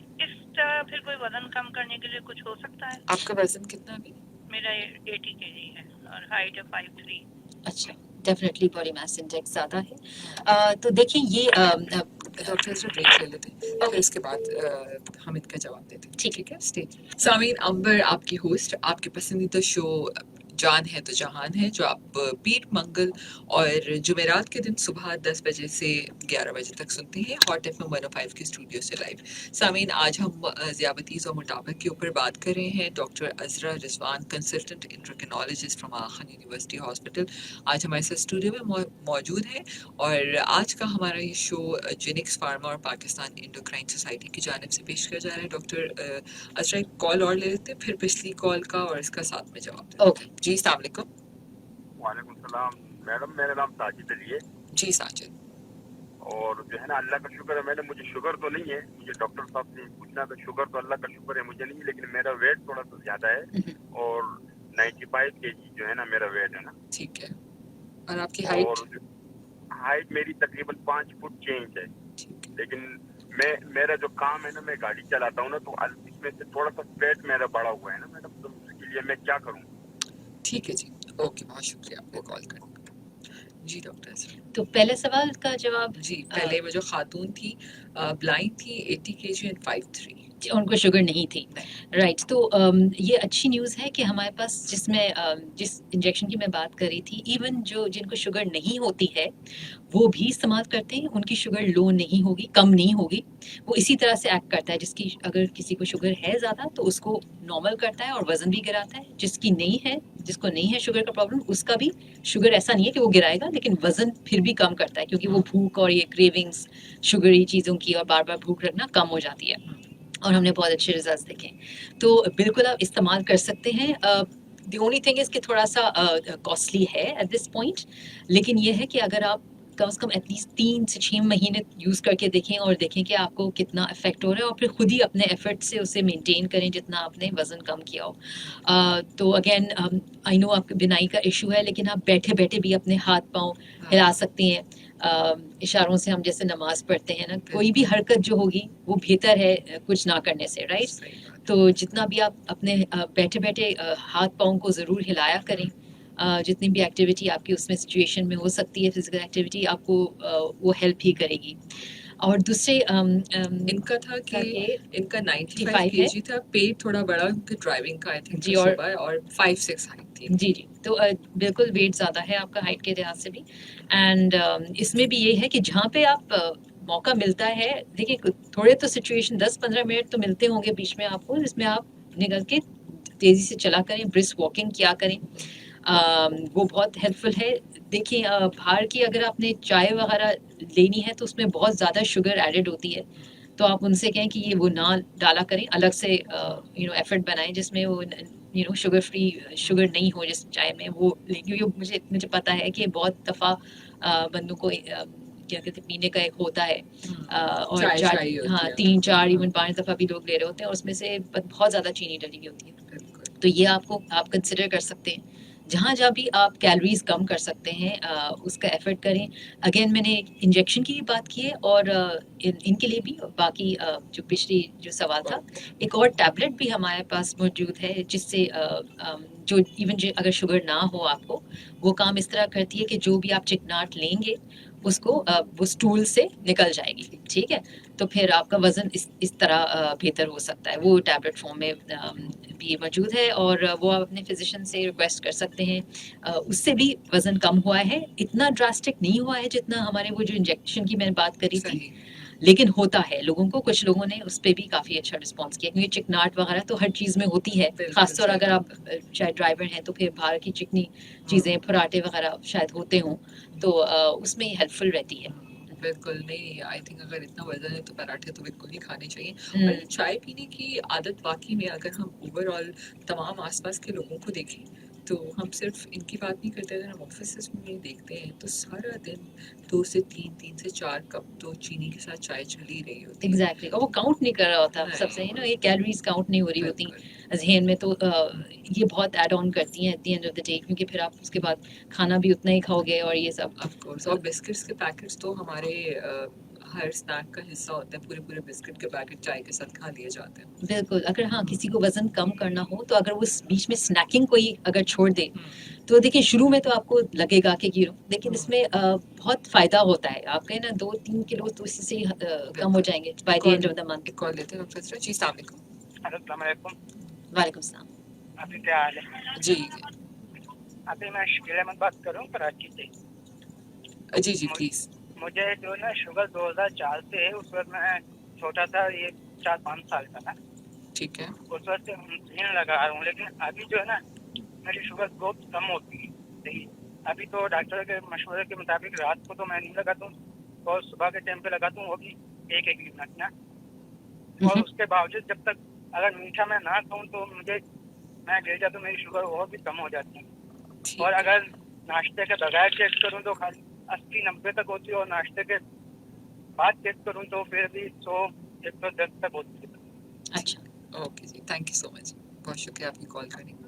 तरह फिर कोई वजन कम करने के लिए कुछ हो सकता है? आपका वजन कितना अभी? मेरा 80 kg है और हाइट है 5'3". अच्छा, डेफिनेटली बॉडी मास इंडेक्स ज़्यादा है। तो देखिए ये डॉक्टर से ब्रेक ले लेते हैं फिर उसके बाद हम इनका जवाब देते हैं। ठीक है स्टे। सामीन अंबर आपकी होस्ट, आपके पसंदीदा शो जान है तो जहान है, जो आप पीर मंगल और जुमेरात के दिन सुबह 10 बजे से 11 बजे तक सुनते हैं हॉट एफएम 105 के स्टूडियो से लाइव। सामीन आज हम ज़ियाबतीज़ और मोटापा के ऊपर बात कर रहे हैं। Doctor Azra Rizwan, consultant endocrinologist from Aga Khan university hospital, आज हमारे साथ स्टूडियो में मौजूद हैं। और आज का हमारा ये शो जेनिक्स फार्मा और पाकिस्तान इंडोक्राइन सोसाइटी की जानिब से पेश किया जा रहा है। डॉक्टर अजरा, एक कॉल और ले लेते हैं, फिर पिछली कॉल का और इसका साथ में जवाब देते हैं। ओके जी अस्सलाम वालेकुम। वालेकुम सलाम मैडम, मेरा नाम साजिद अली है जी साजिद। और जो है ना अल्लाह का शुक्र है मैडम, मुझे शुगर तो नहीं है। मुझे डॉक्टर साहब से पूछना था, शुगर तो अल्लाह का शुक्र है मुझे नहीं है, लेकिन मेरा वेट थोड़ा सा ज्यादा है और 95 kg जो है ना मेरा वेट है ना। ठीक है। और आपकी हाइट? और हाइट मेरी तकरीबन 5 फुट चेंज है। ठीक है। लेकिन मेरा जो काम है ना, मैं गाड़ी चलाता हूँ ना, तो इसमें से थोड़ा सा पेट मेरा बढ़ा हुआ है ना मैडम, तो उसके लिए मैं क्या करूँ? ठीक है जी, ओके, बहुत शुक्रिया आपको कॉल करने का। जी डॉक्टर अजरा। तो पहले सवाल का जवाब, जी पहले वो जो खातून थी ब्लाइंड थी, 80 kg एंड 5'3". उनको शुगर नहीं थी, राइट? तो ये अच्छी न्यूज़ है कि हमारे पास जिस इंजेक्शन की मैं बात कर रही थी, इवन जो जिनको शुगर नहीं होती है वो भी इस्तेमाल करते हैं, उनकी शुगर लो नहीं होगी, कम नहीं होगी। वो इसी तरह से एक्ट करता है, जिसकी अगर किसी को शुगर है ज़्यादा तो उसको नॉर्मल करता है और वज़न भी गिराता है। जिसको नहीं है शुगर का प्रॉब्लम, उसका भी शुगर ऐसा नहीं है कि वो गिराएगा, लेकिन वज़न फिर भी कम करता है, क्योंकि वो भूख और ये क्रेविंग्स शुगरी चीज़ों की और बार-बार भूख रखना कम हो जाती है। और हमने बहुत अच्छे रिजल्ट्स देखे। तो बिल्कुल आप इस्तेमाल कर सकते हैं। द ओनली थिंग इज़ कि थोड़ा-सा कॉस्टली है एट दिस पॉइंट, लेकिन ये है कि अगर आप कम से कम एटलीस्ट 3 से 6 महीने यूज़ करके देखें और देखें कि आपको कितना इफ़ेक्ट हो रहा है, और फिर खुद ही अपने एफ़र्ट से उसे मेंटेन करें जितना आपने वज़न कम किया हो। तो अगेन आई नो आपके बिनाई का इश्यू है, लेकिन आप बैठे-बैठे भी अपने हाथ-पाँव हिला सकती हैं। इशारों से हम जैसे नमाज पढ़ते हैं ना, कोई भी हरकत जो होगी वो बेहतर है कुछ ना करने से, राइट? सही बात। तो जितना भी आप अपने बैठे बैठे हाथ पाँव को ज़रूर हिलाया करें, जितनी भी एक्टिविटी आपकी उसमें सिचुएशन में हो सकती है फिजिकल एक्टिविटी आपको वो हेल्प ही करेगी। और दूसरे इनका था कि इनका 95 है केजी था, पेट थोड़ा बड़ा उनके ड्राइविंग का आई थिंक जी, सुबह, और 5'6" हाइट थी। जी जी, तो बिल्कुल वेट ज़्यादा है आपका हाइट के लिहाज से भी। एंड इसमें भी ये है कि जहाँ पे आप मौका मिलता है, देखिए थोड़े तो सिचुएशन 10-15 मिनट तो मिलते होंगे बीच में आपको, जिसमें आप निकल के तेज़ी से चला करें, ब्रिस्क वॉकिंग किया करें, वो बहुत हेल्पफुल है। देखिए बाहर की अगर आपने चाय वगैरह लेनी है तो उसमें बहुत ज़्यादा शुगर एडेड होती है, तो आप उनसे कहें कि ये वो ना डाला करें, अलग से एफर्ट बनाएं जिसमें वो शुगर फ्री शुगर नहीं हो जिस चाय में वो लें। क्योंकि मुझे पता है कि बहुत दफ़ा बंदों को क्या कहते हैं पीने का एक होता है और चाय चाहिए होती हाँ है। 3-4 इवन 5 दफ़ा भी लोग ले रहे होते हैं और उसमें से बहुत ज़्यादा चीनी डली हुई होती है। बिल्कुल। तो ये आप कंसिडर कर सकते हैं। जहाँ जहाँ भी आप कैलोरीज कम कर सकते हैं उसका एफर्ट करें। अगेन मैंने इंजेक्शन की भी बात की है और इनके लिए भी, और बाकी जो पिछली जो सवाल था, एक और टैबलेट भी हमारे पास मौजूद है जिससे जो इवन जो अगर शुगर ना हो आपको, वो काम इस तरह करती है कि जो भी आप चिकनाट लेंगे उसको वो स्टूल से निकल जाएगी, ठीक है। तो फिर आपका वजन इस तरह बेहतर हो सकता है। वो टैबलेट फॉर्म में भी मौजूद है और वो आप अपने फिजिशियन से रिक्वेस्ट कर सकते हैं। उससे भी वजन कम हुआ है, इतना ड्रास्टिक नहीं हुआ है जितना हमारे वो जो इंजेक्शन की मैंने बात करी थी, सही। लेकिन होता है लोगों को, कुछ लोगों ने उस पे भी काफ़ी अच्छा रिस्पॉन्स किया, क्योंकि चिकनाट वगैरह तो हर चीज़ में होती है, बिल्कुल खासतौर सही अगर आप बात चाहे ड्राइवर हैं तो फिर बाहर की चिकनी चीज़ें पराठे वगैरह शायद होते हों, तो उसमें हेल्पफुल रहती है। बिल्कुल नहीं, आई थिंक अगर इतना वजन है तो पराठे तो बिल्कुल ही खाने चाहिए। हम्म, और चाय पीने की आदत वाकई में अगर हम ओवरऑल तमाम आसपास के लोगों को देखें तो हम सिर्फ इनकी बात नहीं करते, अगर हम ऑफिस में देखते हैं तो सारा दिन 2 से 3, 3 से 4 कप तो चीनी के साथ चाय चल ही रही होती है। एग्जैक्टली, और वो काउंट नहीं कर रहा होता नहीं। सबसे, ये कैलोरीज काउंट नहीं हो रही होती बिल्कुल। जहन में, तो ये बहुत ऐड ऑन करती हैं at the end of the day, क्योंकि फिर आप उसके बाद खाना भी उतना ही खाओगे और ये सब। ऑफ कोर्स, और बिस्किट्स के पैकेट्स तो हमारे हर स्नैक का हिस्सा होते हैं, पूरे पूरे बिस्किट के पैकेट चाय के साथ खा लिए जाते हैं। बिल्कुल, अगर हाँ किसी को वजन कम करना हो तो अगर वो बीच में स्नैकिंग कोई अगर छोड़ दे, तो देखिए शुरू में तो आपको लगेगा कि लेकिन इसमें बहुत फायदा होता है। आप कहें ना 2-3 किलो तो इसी से कम हो जाएंगे by the end of the month. एक कॉल लेते हैं डॉक्टर सर जी। अस्सलाम वालेकुम। अस्सलाम वालेकुम। वालेकुम सलाम। अभी क्या हाल है? जी अभी मैं शकील अहमद बात कर रहा हूँ कराची से। जी जी प्लीज। मुझे जो ना शुगर 2004 से है, उस वक्त मैं छोटा था, ये 4-5 साल का था, ठीक है। उस वक्त से इंसुलिन लगा रहा हूँ, लेकिन अभी जो है ना मेरी शुगर बहुत कम होती है। सही, अभी तो डॉक्टर के मशवरे के मुताबिक रात को तो मैं नहीं लगाता हूँ और सुबह के टाइम पे लगाता हूँ, वो भी 1-1 मिनट ना। और उसके बावजूद जब तक अगर मीठा मैं ना खाऊं तो मैं गिर जाता, तो मेरी शुगर और भी कम हो जाती है। और अगर नाश्ते के बगैर टेस्ट करूं तो खाली 80-90 तक होती है, और नाश्ते के बाद टेस्ट करूं तो फिर भी 100-110 तक होती है। अच्छा, ओके जी, थैंक यू सो मच, बहुत शुक्रिया आपकी कॉल करने का।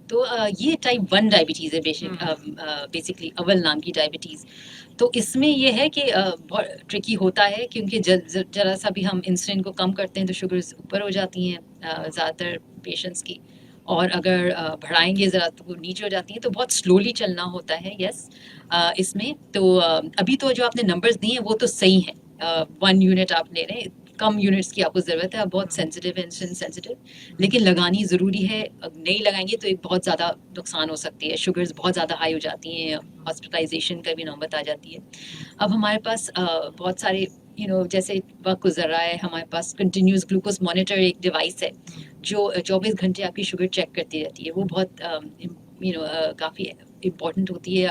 तो ये टाइप 1 डायबिटीज़ है बेसिकली अव्वल नाम की डायबिटीज़। तो इसमें ये है कि बहुत ट्रिकी होता है, क्योंकि जरा सा भी हम इंसुलिन को कम करते हैं तो शुगर्स ऊपर हो जाती हैं ज़्यादातर पेशेंट्स की, और अगर बढ़ाएंगे ज़रा तो वो नीचे हो जाती हैं, तो बहुत स्लोली चलना होता है। यस, इसमें तो अभी तो जो आपने नंबर्स दिए हैं वो तो सही हैं। 1 यूनिट आप ले रहे हैं, कम यूनिट्स की आपको ज़रूरत है, आप बहुत सेंसिटिव है, इंसुलिन सेंसिटिव, लेकिन लगानी ज़रूरी है। नहीं लगाएंगे तो एक बहुत ज़्यादा नुकसान हो सकती है, शुगर्स बहुत ज़्यादा हाई हो जाती हैं, हॉस्पिटलाइजेशन का भी नौबत आ जाती है। अब हमारे पास बहुत सारे जैसे वक्त गुजर रहा है, हमारे पास कंटिन्यूस ग्लूकोज मॉनिटर एक डिवाइस है जो 24 घंटे आपकी शुगर चेक करती रहती है। वो बहुत काफ़ी इम्पॉर्टेंट होती है,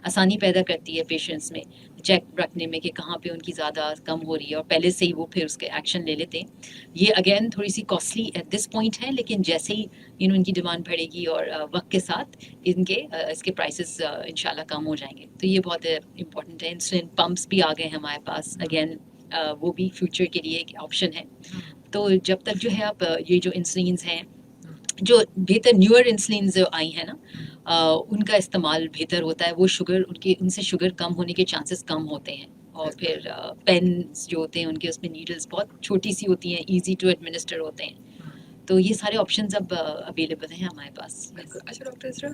आसानी पैदा करती है पेशेंट्स में चेक रखने में कि कहाँ पे उनकी ज़्यादा कम हो रही है, और पहले से ही वो फिर उसके एक्शन ले लेते हैं। ये अगेन थोड़ी सी कॉस्टली एट दिस पॉइंट है, लेकिन जैसे ही इनकी डिमांड बढ़ेगी और वक्त के साथ इसके प्राइसेस इंशाल्लाह कम हो जाएंगे। तो ये बहुत इम्पोर्टेंट है। इंसुलिन पंप्स भी आ गए हैं हमारे पास, अगेन वो भी फ्यूचर के लिए एक ऑप्शन है। तो जब तक जो है आप ये जो इंसुलिन हैं, जो बेहतर न्यूअर इंसुलिन जो आई है ना, उनका इस्तेमाल बेहतर होता है। वो उनसे शुगर कम होने के चांसेस कम होते हैं। और फिर पेन्स जो होते हैं उनके, उसमें नीडल्स बहुत छोटी सी होती हैं, इजी टू एडमिनिस्टर होते हैं, تو یہ سارے آپشنز اب اویلیبل ہیں ہمارے پاس. بالکل. اچھا ڈاکٹر اسرا،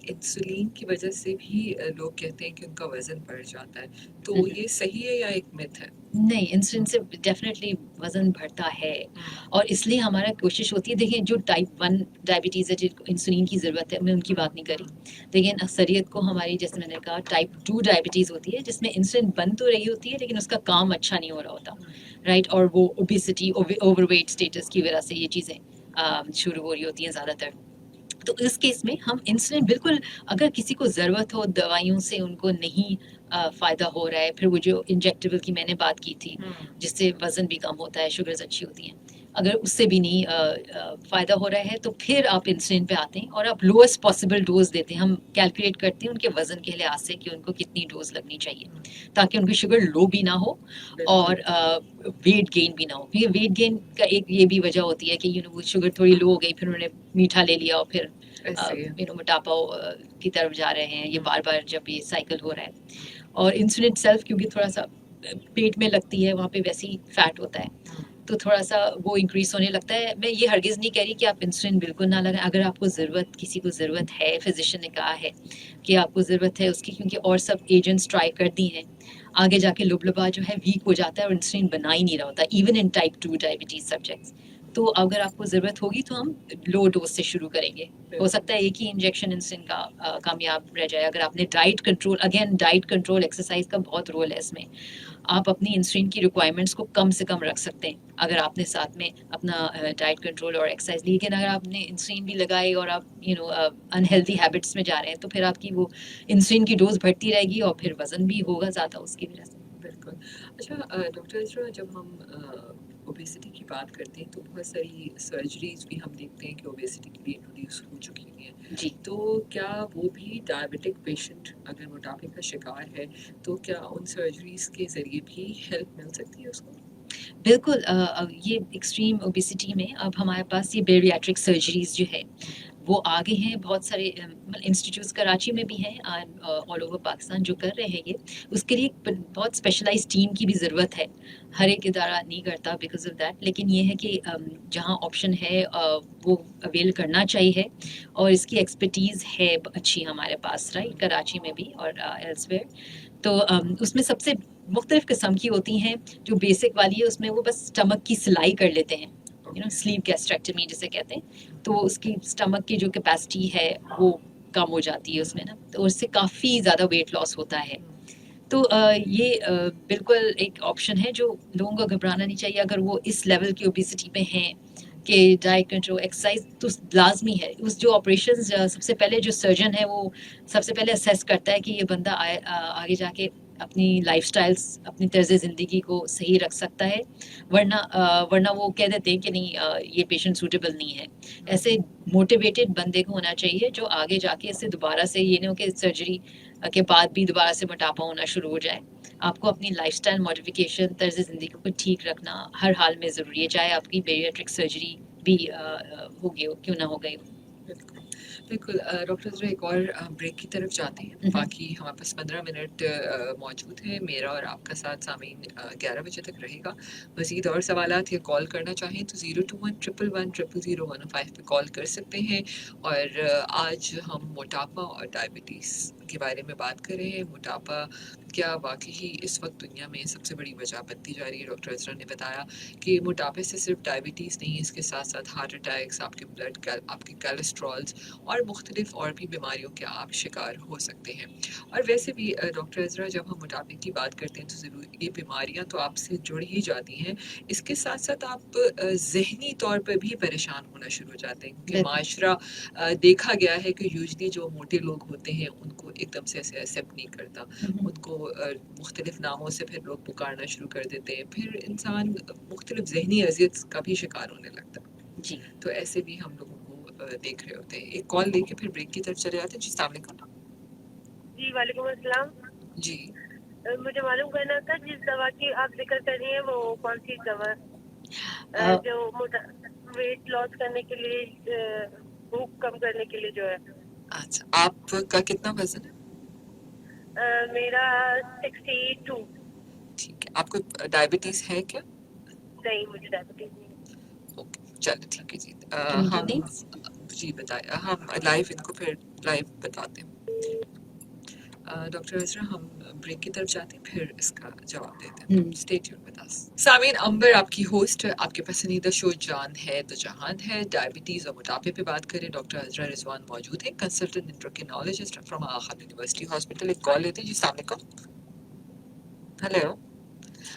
انسولین کی وجہ سے بھی لوگ کہتے ہیں کہ ان کا وزن بڑھ جاتا ہے، تو یہ صحیح ہے یا ایک مت ہے؟ نہیں، انسولین سے ڈیفینیٹلی وزن بڑھتا ہے، اور اس لیے ہمارا کوشش ہوتی ہے. دیکھیں جو ٹائپ 1 ڈائبٹیز ہے جن کو انسولین کی ضرورت ہے، میں ان کی بات نہیں کری، لیکن اکثریت کو ہماری جیسے میں نے کہا ٹائپ 2 ڈائبٹیز ہوتی ہے جس میں انسولین بن تو رہی ہوتی ہے لیکن اس کا کام اچھا نہیں ہو رہا ہوتا، رائٹ. اور وہ اوبیسٹی، اوور ویٹ اسٹیٹس کی وجہ سے یہ چیزیں شروع ہو رہی ہوتی ہیں زیادہ تر. تو اس کیس میں ہم انسولین بالکل، اگر کسی کو ضرورت ہو دوائیوں سے ان کو نہیں فائدہ ہو رہا ہے، پھر وہ جو انجیکٹیبل کی میں نے بات کی تھی جس سے وزن بھی کم ہوتا ہے، شوگرز اچھی ہوتی ہیں، اگر اس سے بھی نہیں فائدہ ہو رہا ہے تو پھر آپ انسولین پہ آتے ہیں اور آپ لوئسٹ پاسبل ڈوز دیتے ہیں. ہم کیلکولیٹ کرتے ہیں ان کے وزن کے لحاظ سے کہ ان کو کتنی ڈوز لگنی چاہیے تاکہ ان کی شوگر لو بھی نہ ہو اور ویٹ گین بھی نہ ہو. کیونکہ ویٹ گین کا ایک یہ بھی وجہ ہوتی ہے کہ شوگر تھوڑی لو ہو گئی، پھر انہوں نے میٹھا لے لیا اور پھر موٹاپا کی طرف جا رہے ہیں. یہ بار بار جب یہ سائیکل ہو رہا ہے، اور انسولین سیلف کیونکہ تھوڑا سا پیٹ میں لگتی ہے، وہاں پہ ویسے ہی فیٹ ہوتا ہے تو تھوڑا سا وہ انکریز ہونے لگتا ہے. میں یہ ہرگز نہیں کہہ رہی کہ آپ انسولین بالکل نہ لگائیں. اگر آپ کو ضرورت، کسی کو ضرورت ہے، فزیشین نے کہا ہے کہ آپ کو ضرورت ہے اس کی، کیونکہ اور سب ایجنٹس ٹرائی کر دی ہیں، آگے جا کے لبلبا جو ہے ویک ہو جاتا ہے اور انسولین بنا ہی نہیں رہا ہوتا، even in type 2 diabetes subjects. تو اگر آپ کو ضرورت ہوگی تو ہم لو ڈوز سے شروع کریں گے. ہو سکتا ہے ایک ہی انجیکشن انسولین کا کامیاب رہ جائے. اگر آپ نے diet control, again diet control, exercise کا بہت رول ہے اس میں. آپ اپنی انسولین کی ریکوائرمنٹس کو کم سے کم رکھ سکتے ہیں اگر آپ نے ساتھ میں اپنا ڈائٹ کنٹرول اور ایکسرسائز. لیکن اگر آپ نے انسولین بھی لگائی اور آپ انہیلدی ہیبٹس میں جا رہے ہیں تو پھر آپ کی وہ انسولین کی ڈوز بڑھتی رہے گی اور پھر وزن بھی ہوگا زیادہ اس کی وجہ سے. بالکل. اچھا ڈاکٹر اسرا، جب ہم اوبیسٹی کی بات کرتے ہیں تو بہت ساری سرجریز بھی ہم دیکھتے ہیں کہ اوبیسٹی کے لیے انٹروڈیوس ہو چکی ہیں. جی، تو کیا وہ بھی ڈائبٹک پیشنٹ اگر موٹاپے کا شکار ہے تو کیا ان سرجریز کے ذریعے بھی ہیلپ مل سکتی ہے اس کو؟ بالکل. یہ ایکسٹریم اوبیسٹی میں اب ہمارے پاس یہ بیریاٹرک سرجریز جو ہے وہ آگے ہیں. بہت سارے انسٹیٹیوٹس کراچی میں بھی ہیں، آل اوور پاکستان جو کر رہے ہیں یہ. اس کے لیے بہت اسپیشلائز ٹیم کی بھی ضرورت ہے. ہر ایک ادارہ نہیں کرتا بیکاز آف دیٹ، لیکن یہ ہے کہ جہاں آپشن ہے وہ اویل کرنا چاہیے، اور اس کی ایکسپرٹیز ہے اچھی ہمارے پاس، رائٹ، کراچی میں بھی اور ایلس ویئر. تو اس میں سب سے مختلف قسم کی ہوتی ہیں. جو بیسک والی ہے اس میں وہ بس اسٹمک کی سلائی کر لیتے ہیں، سلیپ گیسٹریکٹمی جسے کہتے ہیں. تو اس کی اسٹمک کی جو کیپیسٹی ہے وہ کم ہو جاتی ہے اس میں نا، تو اس سے کافی زیادہ ویٹ لاس ہوتا ہے. تو یہ بالکل ایک آپشن ہے جو لوگوں کو گھبرانا نہیں چاہیے اگر وہ اس لیول کی اوبیسٹی پہ ہیں کہ ڈائٹ کنٹرول، ایکسرسائز تو لازمی ہے. اس جو آپریشن سب سے پہلے جو سرجن ہے وہ سب سے پہلے اسیس کرتا ہے کہ یہ بندہ آگے جا کے اپنی لائف سٹائلز، اپنی طرز زندگی کو صحیح رکھ سکتا ہے، ورنہ وہ کہہ دیتے ہیں کہ نہیں یہ پیشنٹ سوٹیبل نہیں ہے. ایسے موٹیویٹڈ بندے کو ہونا چاہیے جو آگے جا کے اس سے دوبارہ سے، یہ نہیں ہو کہ سرجری کے بعد بھی دوبارہ سے موٹاپا ہونا شروع ہو جائے. آپ کو اپنی لائف سٹائل ماڈیفیکیشن، طرز زندگی کو ٹھیک رکھنا ہر حال میں ضروری ہے، چاہے آپ کی بیریاٹرک سرجری بھی ہوگی ہو کیوں نہ ہو گئی ہو. بالکل بالکل. ڈاکٹر اسرا، ایک اور بریک کی طرف جاتے ہیں. باقی ہمارے پاس 15 منٹ موجود ہے. میرا اور آپ کا ساتھ سامعین 11 بجے تک رہے گا. مزید اور سوالات یا کال کرنا چاہیں تو 021-111-005 پہ کال کر سکتے ہیں. اور آج ہم موٹاپا اور ڈائبٹیز کے بارے میں بات کر رہے ہیں. موٹاپا کیا واقعی اس وقت دنیا میں سب سے بڑی وجہ بنتی جا رہی ہے؟ ڈاکٹر اسرا نے بتایا کہ موٹاپے سے صرف ڈائبٹیز نہیں، اس کے ساتھ ساتھ ہارٹ اٹیکس، آپ کے آپ کے کولیسٹرولز اور مختلف اور بھی بیماریوں کے آپ شکار ہو سکتے ہیں. اور ویسے بھی ڈاکٹر اسرا، جب ہم موٹاپے کی بات کرتے ہیں تو ضرور یہ بیماریاں تو آپ سے جڑ ہی جاتی ہیں، اس کے ساتھ ساتھ آپ ذہنی طور پر بھی پریشان ہونا شروع ہو جاتے ہیں. کیونکہ معاشرہ دیکھا گیا ہے کہ یوزلی جو موٹے لوگ ہوتے ہیں ان کو ایک دم سے ایسے ایکسیپٹ نہیں کرتا، ان کو مختلف ناموں سے پھر لوگ پکارنا شروع کر دیتے ہیں. پھر انسان مختلف ذہنی اذیت کا بھی شکار ہونے لگتا ہے. جی، تو ایسے بھی ہم لوگوں کو دیکھ رہے ہوتے ہیں. ایک کال لے کے پھر بریک کی طرف چلے جاتے ہیں. جی السلام علیکم. جی وعلیکم السلام. جی مجھے معلوم کرنا تھا جس دوا کی آپ ذکر کر رہی ہیں وہ کون سی دوا جو ویٹ لاس کرنے کے لیے، بھوک کم کرنے کے لیے جو ہے. اچھا، آپ کا کتنا وزن ہے؟ میرا 62. ٹھیک ہے. آپ کو ڈائبٹیز ہے کیا؟ نہیں، مجھے ڈائبٹیز نہیں. اوکے. चलो ठीक है जी। Can we do हम these? जी बताए, हम लाइव इनको फिर लाइव बताते हैं। डॉक्टर अजरा, हम ब्रेक की तरफ जाते हैं, फिर इसका जवाब देते हैं। Stay tuned with us. Sameen, Amber आपकी होस्ट, आपके पसंदीदा शो जान है तो जहान है। डायबिटीज और मोटापे पे बात करें। डॉक्टर अजरा रिजवान मौजूद है, कंसल्टेंट एंडोक्रिनोलॉजिस्ट फ्रॉम आखा यूनिवर्सिटी हॉस्पिटल। एक कॉल लेते हैं जी। अस्सलाम वालेकुम। हेलो।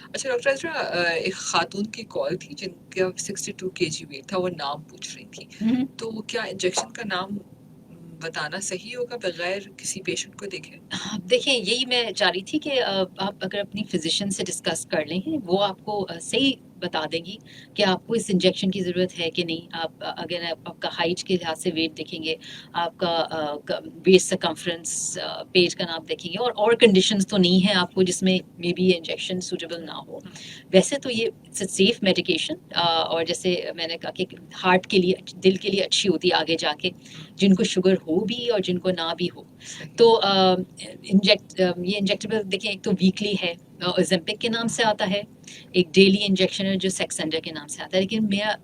अच्छा डॉक्टर अजरा, एक खातून की कॉल थी जिनका 62 kg वेट था, वो नाम पूछ रही थी, तो क्या इंजेक्शन का नाम बताना सही होगा बगैर किसी पेशेंट को देखे? देखिए, यही मैं चाह रही थी कि आप अगर अपनी फिजिशियन से डिस्कस कर लें, वो आपको सही बता देंगी कि आपको इस इंजेक्शन की ज़रूरत है कि नहीं। आप अगर आपका हाइट के लिहाज से वेट देखेंगे, आपका वेस्ट सर्कम्फ्रेंस, पेट का नाप देखेंगे, और कंडीशंस तो नहीं है आपको जिसमें मे बी ये इंजेक्शन सूटेबल ना हो। वैसे तो ये इट्स अ सेफ मेडिकेशन, और जैसे मैंने कहा कि हार्ट के लिए, दिल के लिए अच्छी होती है आगे जाके, जिनको शुगर हो भी और जिनको ना भी हो। तो ये इंजेक्टेबल देखिए, एक तो वीकली है, ओज़ेम्पिक के नाम से आता है, एक डेली इंजेक्शन है जो सेक्सेंडर के नाम से आता है। लेकिन मैं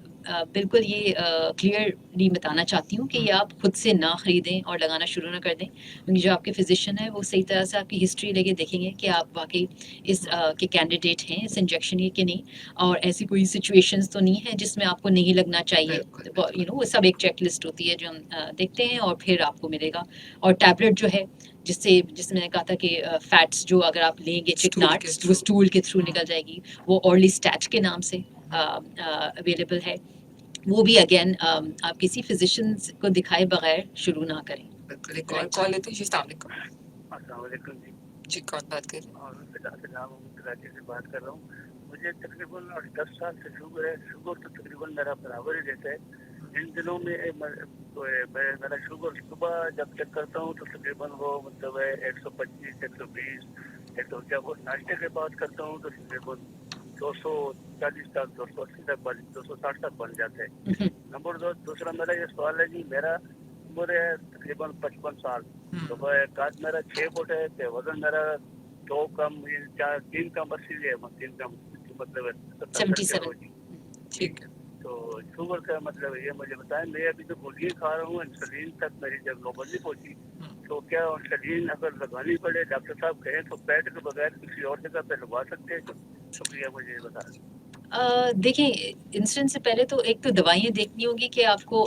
बिल्कुल ये क्लियरली बताना चाहती हूँ कि ये आप खुद से ना खरीदें और लगाना शुरू ना कर दें, क्योंकि जो आपके फिजिशियन है वो सही तरह से आपकी हिस्ट्री लेके देखेंगे कि आप वाकई इस के कैंडिडेट हैं इस इंजेक्शन के नहीं, और ऐसी कोई सिचुएशंस तो नहीं है जिसमें आपको नहीं लगना चाहिए। वो सब एक चेकलिस्ट होती है जो हम देखते हैं, और फिर आपको मिलेगा। और टैबलेट जो है, जिससे मैंने कहा था कि फैट्स जो अगर आप लेंगे चिकनाट्स, वो स्टूल के थ्रू निकल जाएगी, वो ऑर्लिस्टैट के नाम से अवेलेबल है। वो भी अगेन आप किसी फिजिशियन को दिखाए बगैर शुरू ना करें। बिल्कुल। एक और कॉल लेते हैं जी। अस्सलाम वालेकुम। अस्सलाम वालेकुम जी। जी, कौन बात कर रहे हैं? और कराची से बात कर रहा हूँ। मुझे तकरीबन 10 साल से शुगर है। शुगर तो तकरीबन मेरा बराबर ही रहता है। इन दिनों में मेरा शुगर सुबह जब चेक करता हूँ तो तकरीबन वो मतलब है 125, 120, जब वो नाश्ते के बाद करता हूँ तो तकरीबन 240 तक, 280 तक, 260 तक बन जाता है। नंबर दो, दूसरा मेरा ये सवाल है जी, मेरा उम्र है तकरीबन 55 साल, तो काद मेरा 6 फुट है, तो वजन मेरा 2 कम 3 कम 80 है, 3 कम मतलब 77। ठीक है। तो शुगर का मतलब ये मुझे बताएं। मैं अभी तो गोलियां खा रहा हूँ, इंसुलिन तक मेरी जब नौबत नहीं पहुंची, तो क्या इंसुलिन अगर लगानी पड़े, डॉक्टर साहब कहें तो पेट के बगैर किसी और जगह पे लगवा सकते हैं? शुक्रिया, मुझे बता दें। देखिए, इंसुलिन से पहले तो एक तो दवाइयाँ देखनी होगी कि आपको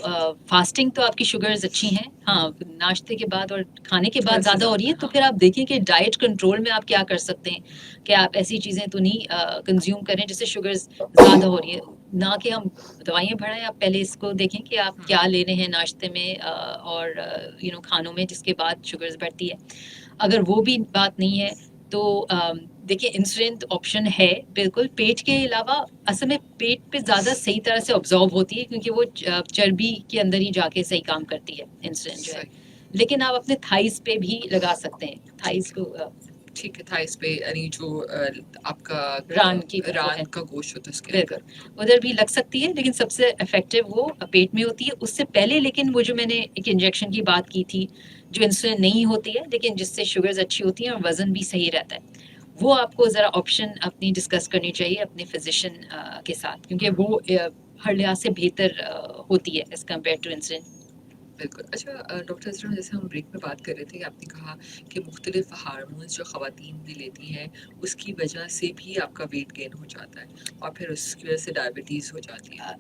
फास्टिंग तो आपकी शुगर्स अच्छी हैं, हाँ, नाश्ते के बाद और खाने के बाद ज़्यादा हो रही है, तो फिर आप देखिए कि डाइट कंट्रोल में आप क्या कर सकते हैं, कि आप ऐसी चीज़ें तो नहीं कंज्यूम करें जिससे शुगर्स ज़्यादा हो रही है। ना कि हम दवाइयाँ बढ़ाएं, आप पहले इसको देखें कि आप क्या ले रहे हैं नाश्ते में और खानों में, जिसके बाद शुगर्स बढ़ती है। अगर वो भी बात नहीं है तो देखिए, इंसुलिन ऑप्शन है बिल्कुल। पेट के अलावा असल में पेट पे ज़्यादा सही तरह से ऑब्जॉर्व होती है, क्योंकि वो चर्बी के अंदर ही जाके सही काम करती है इंसुलिन जो है। लेकिन आप अपने थाइस पे भी लगा सकते हैं, थाइस को। ठीक है, थाइस पे, यानी जो आपका रान का गोश्त होता है उसके अंदर, उधर भी लग सकती है, लेकिन सबसे इफेक्टिव वो पेट में होती है। उससे पहले लेकिन वो जो मैंने एक इंजेक्शन की बात की थी, जो इंसुलिन नहीं होती है लेकिन जिससे शुगर्स अच्छी होती हैं और वजन भी सही रहता है, वो आपको ज़रा ऑप्शन अपनी डिस्कस करनी चाहिए अपने फिजिशियन के साथ, क्योंकि वो हर लिहाज से बेहतर होती है एज कम्पेयर टू इंसुलिन। बिल्कुल। अच्छा डॉक्टर अजरा, जैसे हम ब्रेक में बात कर रहे थे कि आपने कहा कि मुख्तलिफ हार्मोन्स जो ख़वातीन भी लेती हैं उसकी वजह से भी आपका वेट गेन हो जाता है और फिर उसकी वजह से डायबिटीज़ हो जाती है।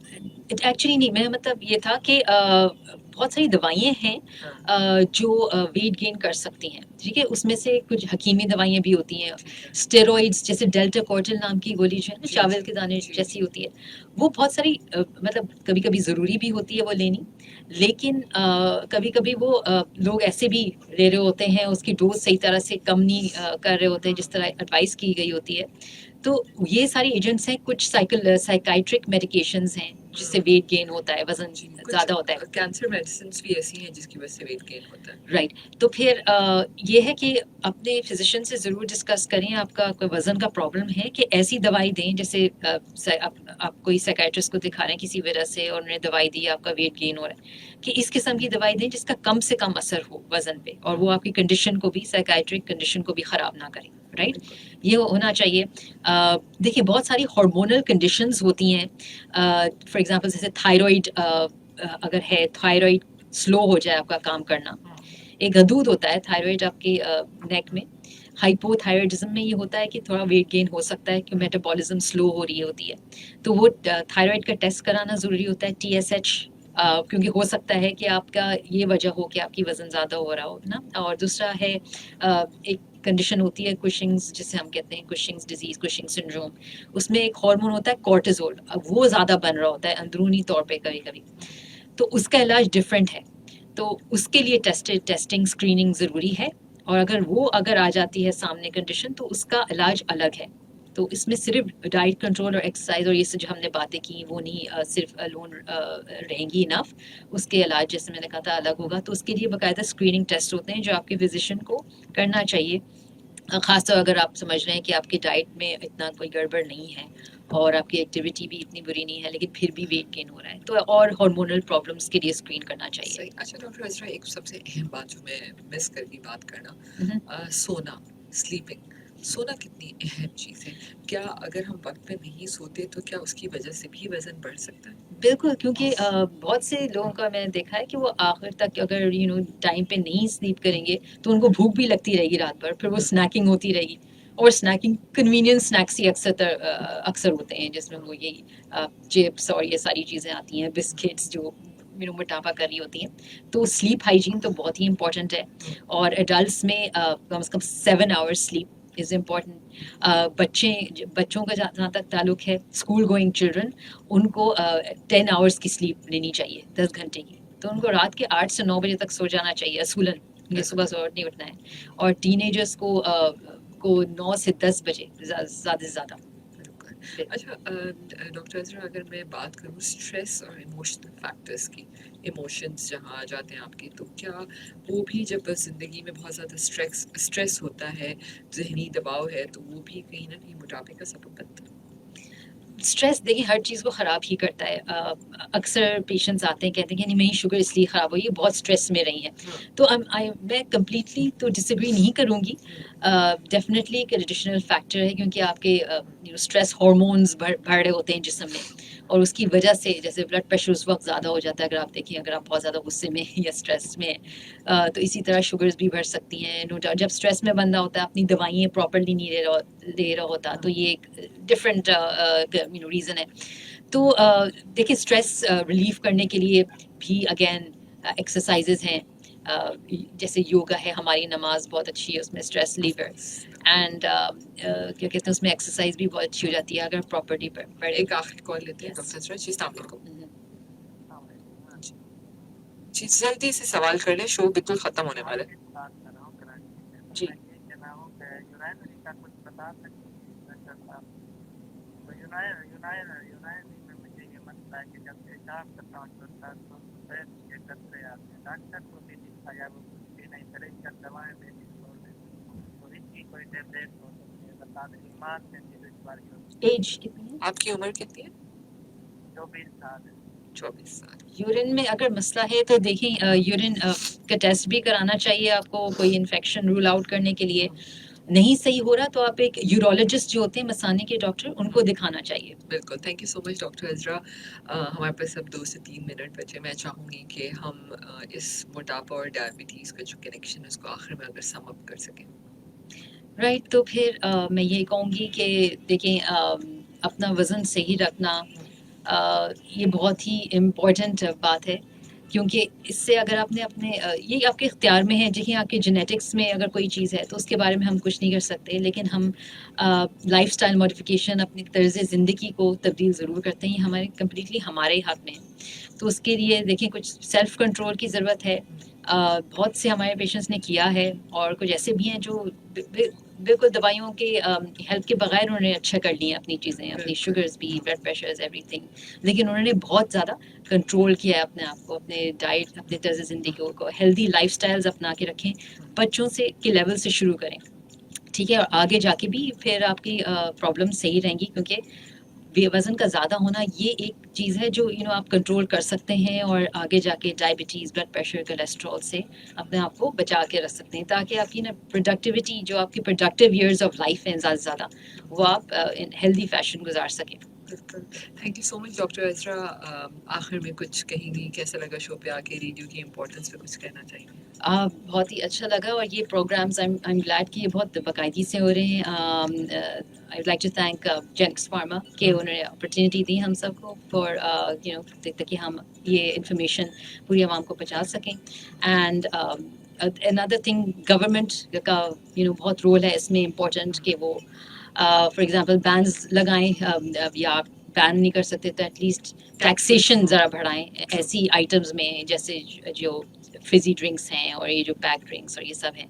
एक्चुअली नहीं, मेरा मतलब ये था कि बहुत सारी दवाइयाँ हैं जो वेट गेन कर सकती हैं, ठीक है। उसमें से कुछ हकीमी दवाइयाँ भी होती हैं, स्टेरॉइड्स, जैसे डेल्टा कोर्टिल नाम की गोली जो है ना, चावल के दाने जैसी होती है, वो बहुत सारी मतलब कभी कभी ज़रूरी भी होती है वो लेनी, लेकिन कभी कभी वो लोग ऐसे भी ले रहे होते हैं, उसकी डोज सही तरह से कम नहीं कर रहे होते जिस तरह एडवाइस की गई होती है। तो ये सारी एजेंट्स हैं, कुछ साइकाइट्रिक मेडिकेशंस हैं जिससे वेट गेन होता है, वजन ज़्यादा होता है। कैंसर मेडिसिन्स भी ऐसी हैं जिसकी वजह से वेट गेन होता है। राइट। तो फिर ये है कि अपने फिजिशियन से ज़रूर डिस्कस करें, आपका कोई वज़न का प्रॉब्लम है, कि ऐसी दवाई दें, जैसे आप कोई साइकाइट्रिस्ट को दिखा रहे हैं किसी वजह से और उन्होंने दवाई दी, आपका वेट गेन हो रहा है, कि इस किस्म की दवाई दें जिसका कम से कम असर हो वज़न पे, और वो आपकी कंडीशन को भी, साइकाइट्रिक कंडीशन को भी ख़राब ना करें। राइट, ये होना चाहिए. देखिए बहुत सारी हार्मोनल कंडीशंस होती हैं, फॉर एग्जांपल जैसे थायराइड, अगर है थायराइड स्लो हो जाए आपका काम करना. एक गदूद होता है थायराइड आपके नेक में. हाइपोथायराइडिज्म में ये होता है कि थोड़ा वेट गेन हो सकता है कि मेटाबॉलिज्म स्लो हो रही होती है, तो वो थायराइड का टेस्ट कराना ज़रूरी होता है, TSH, क्योंकि हो सकता है कि आपका ये वजह हो कि आपकी वज़न ज़्यादा हो रहा हो ना. और दूसरा है एक कंडीशन होती है कुशिंग्स, जिसे हम कहते हैं कुशिंग्स डिजीज़, कुशिंग सिंड्रोम. उसमें एक हार्मोन होता है कॉर्टिसोल, वो ज़्यादा बन रहा होता है अंदरूनी तौर पे कभी कभी, तो उसका इलाज डिफरेंट है. तो उसके लिए टेस्टिंग स्क्रीनिंग ज़रूरी है, और अगर आ जाती है सामने कंडीशन, तो उसका इलाज अलग है. तो इसमें सिर्फ डाइट कंट्रोल और एक्सरसाइज और ये सब जो हमने बातें की वो नहीं सिर्फ अलोन रहेंगी इनफ. उसके इलाज जैसे मैंने कहा था अलग होगा. तो उसके लिए बाकायदा स्क्रीनिंग टेस्ट होते हैं जो आपके फिजिशियन को करना चाहिए, खासतौर अगर आप समझ रहे हैं कि आपकी डाइट में इतना कोई गड़बड़ नहीं है और आपकी एक्टिविटी भी इतनी बुरी नहीं है लेकिन फिर भी वेट गेन हो रहा है, तो और हार्मोनल प्रॉब्लम्स के लिए स्क्रीन करना चाहिए. सही. अच्छा डॉक्टर अजरा, एक सबसे अहम बात जो मैं मिस कर गई बात करना, मम्म. सोना, स्लीपिंग. सोना कितनी अहम चीज़ है. क्या अगर हम वक्त पे नहीं सोते तो क्या उसकी वजह से भी वजन बढ़ सकता है? बिल्कुल, क्योंकि बहुत से लोगों का मैंने देखा है कि वो आखिर तक अगर टाइम पे नहीं स्लीप करेंगे तो उनको भूख भी लगती रहेगी रात भर, फिर वो स्नैकिंग होती रहेगी. और स्नैकिंग कन्वीनियंस स्नैक्स ही अक्सर होते हैं, जिसमें वो यही चिप्स और ये सारी चीज़ें आती हैं, बिस्किट्स जो मोटापा कर रही होती हैं. तो स्लीप हाइजीन तो बहुत ही इंपॉर्टेंट है, और एडल्ट्स में कम से कम 7 आवर्स स्लीप इज़ इम्पॉर्टेंट. बच्चों का जहाँ तक ताल्लुक है, स्कूल गोइंग चिल्ड्रन, उनको 10 आवर्स की स्लीप लेनी चाहिए, 10 घंटे की. तो उनको रात के 8 से 9 बजे तक सो जाना चाहिए असूलन, ये सुबह नहीं उठना है. और टीनेजर्स को 9 से 10 बजे ज़्यादा से ज़्यादा. अच्छा डॉक्टर अजरा, अगर मैं बात करूँ स्ट्रेस और इमोशनल फैक्टर्स की, इमोशंस जहाँ आ जाते हैं आपके, तो क्या वो भी जब ज़िंदगी में बहुत ज़्यादा स्ट्रेस होता है, जहनी दबाव है, तो वो भी कहीं ना कहीं मोटापे का सबब बनता है? स्ट्रेस देखिए हर चीज़ को ख़राब ही करता है. अक्सर पेशेंट्स आते हैं, कहते हैं कि नहीं मेरी शुगर इसलिए ख़राब हुई है, बहुत स्ट्रेस में रही है. तो मैं कम्प्लीटली तो डिसएग्री नहीं करूँगी. डेफिनेटली एक एडिशनल फैक्टर है, क्योंकि आपके स्ट्रेस हार्मोन्स बढ़ रहे होते हैं जिस्म में, और उसकी वजह से जैसे ब्लड प्रेशर उस वक्त ज़्यादा हो जाता है अगर आप देखें, अगर आप बहुत ज़्यादा गुस्से में या स्ट्रेस में. तो इसी तरह शुगर्स भी बढ़ सकती हैं, नो डाउट. जब स्ट्रेस में बंदा होता है, अपनी दवाइयाँ प्रॉपरली नहीं ले रहा होता, तो ये एक डिफरेंट रीज़न है. तो देखिए स्ट्रेस रिलीफ करने के लिए भी अगेन एक्सरसाइजेज हैं, जैसे योगा है, हमारी नमाज बहुत अच्छी है, उसमें स्ट्रेस लीवर. एंड क्या कहते हैं, उसमें एक्सरसाइज भी बहुत अच्छी हो जाती है अगर प्रॉपर्टी पर. एक आखिरी कॉल लेते हैं डॉक्टर अजरा जी. अस्सलाम वालेकुम जी, जल्दी से सवाल कर लें, शो बिल्कुल ख़त्म होने वाला है जी. एज कितनी है? आपकी उम्र कितनी है? 24 साल. यूरिन में अगर मसला है तो देखें, यूरिन का टेस्ट भी कराना चाहिए आपको, कोई इन्फेक्शन रूल आउट करने के लिए. नहीं सही हो रहा तो आप एक यूरोलॉजिस्ट जो होते हैं मसाने के डॉक्टर, उनको दिखाना चाहिए. बिल्कुल. Thank you so much doctor Azra. हमारे पास अब 2 से 3 मिनट बचे. मैं चाहूँगी कि हम इस मोटापा और डायबिटीज़ का जो कनेक्शन है उसको आखिर में अगर सम अप कर सकें. राइट, तो फिर मैं ये कहूँगी कि देखें, अपना वज़न सही रखना ये बहुत ही इम्पोर्टेंट बात है, क्योंकि इससे अगर आपने अपने ये आपके इख्तियार में है. देखिए आपके जेनेटिक्स में अगर कोई चीज़ है तो उसके बारे में हम कुछ नहीं कर सकते, लेकिन हम लाइफस्टाइल मॉडिफिकेशन, अपनी तर्ज ज़िंदगी को तब्दील ज़रूर करते हैं. हमारे कम्प्लीटली हमारे हाथ में है. तो उसके लिए देखिए कुछ सेल्फ कंट्रोल की ज़रूरत है. बहुत से हमारे पेशेंट्स ने किया है, और कुछ ऐसे भी हैं जो बिल्कुल दवाइयों के हेल्प के बगैर उन्होंने अच्छा कर लिया अपनी चीज़ें, अपनी शुगर्स भी, ब्लड प्रेशर्स, एवरीथिंग. लेकिन उन्होंने बहुत ज़्यादा कंट्रोल किया है अपने आप को, अपने डाइट, अपने तर्ज ज़िंदगी को. हेल्दी लाइफस्टाइल्स अपना के रखें, बच्चों से के लेवल से शुरू करें, ठीक है, और आगे जाके भी फिर आपकी प्रॉब्लम सही रहेंगी, क्योंकि وزن کا زیادہ ہونا یہ ایک چیز ہے جو آپ کنٹرول کر سکتے ہیں اور آگے جا کے ڈائبٹیز، بلڈ پریشر، کولیسٹرول سے اپنے آپ کو بچا کے رکھ سکتے ہیں، تاکہ آپ کی پروڈکٹیوٹی، جو آپ کی پروڈکٹیو ایئرز آف لائف ہیں زیادہ سے زیادہ، وہ آپ ہیلدی فیشن گزار سکیں. بالکل. Thank you so much doctor Azra. آخر میں کچھ کہیں گی؟ کیسا لگا شو پہ آ کے؟ ریڈیو کی امپورٹنس پہ کچھ کہنا چاہیے؟ بہت ہی اچھا لگا، اور یہ پروگرامز I'm glad کہ یہ بہت باقاعدگی سے ہو رہے ہیں. I would like to thank Genix Pharma کہ انہوں نے اپرچونیٹی دی ہم سب کو فار تاکہ ہم یہ انفارمیشن پوری عوام کو پہنچا سکیں. اینڈ another thing، گورنمنٹ کا بہت رول ہے اس میں امپورٹنٹ کہ وہ فار ایگزامپل بینز لگائیں، یا بین نہیں کر سکتے تو ایٹ لیسٹ ٹیکسیشن ذرا بڑھائیں ایسی آئٹمز میں، جیسے جو فزی ڈرنکس ہیں اور یہ جو پیک ڈرنکس اور یہ سب ہیں،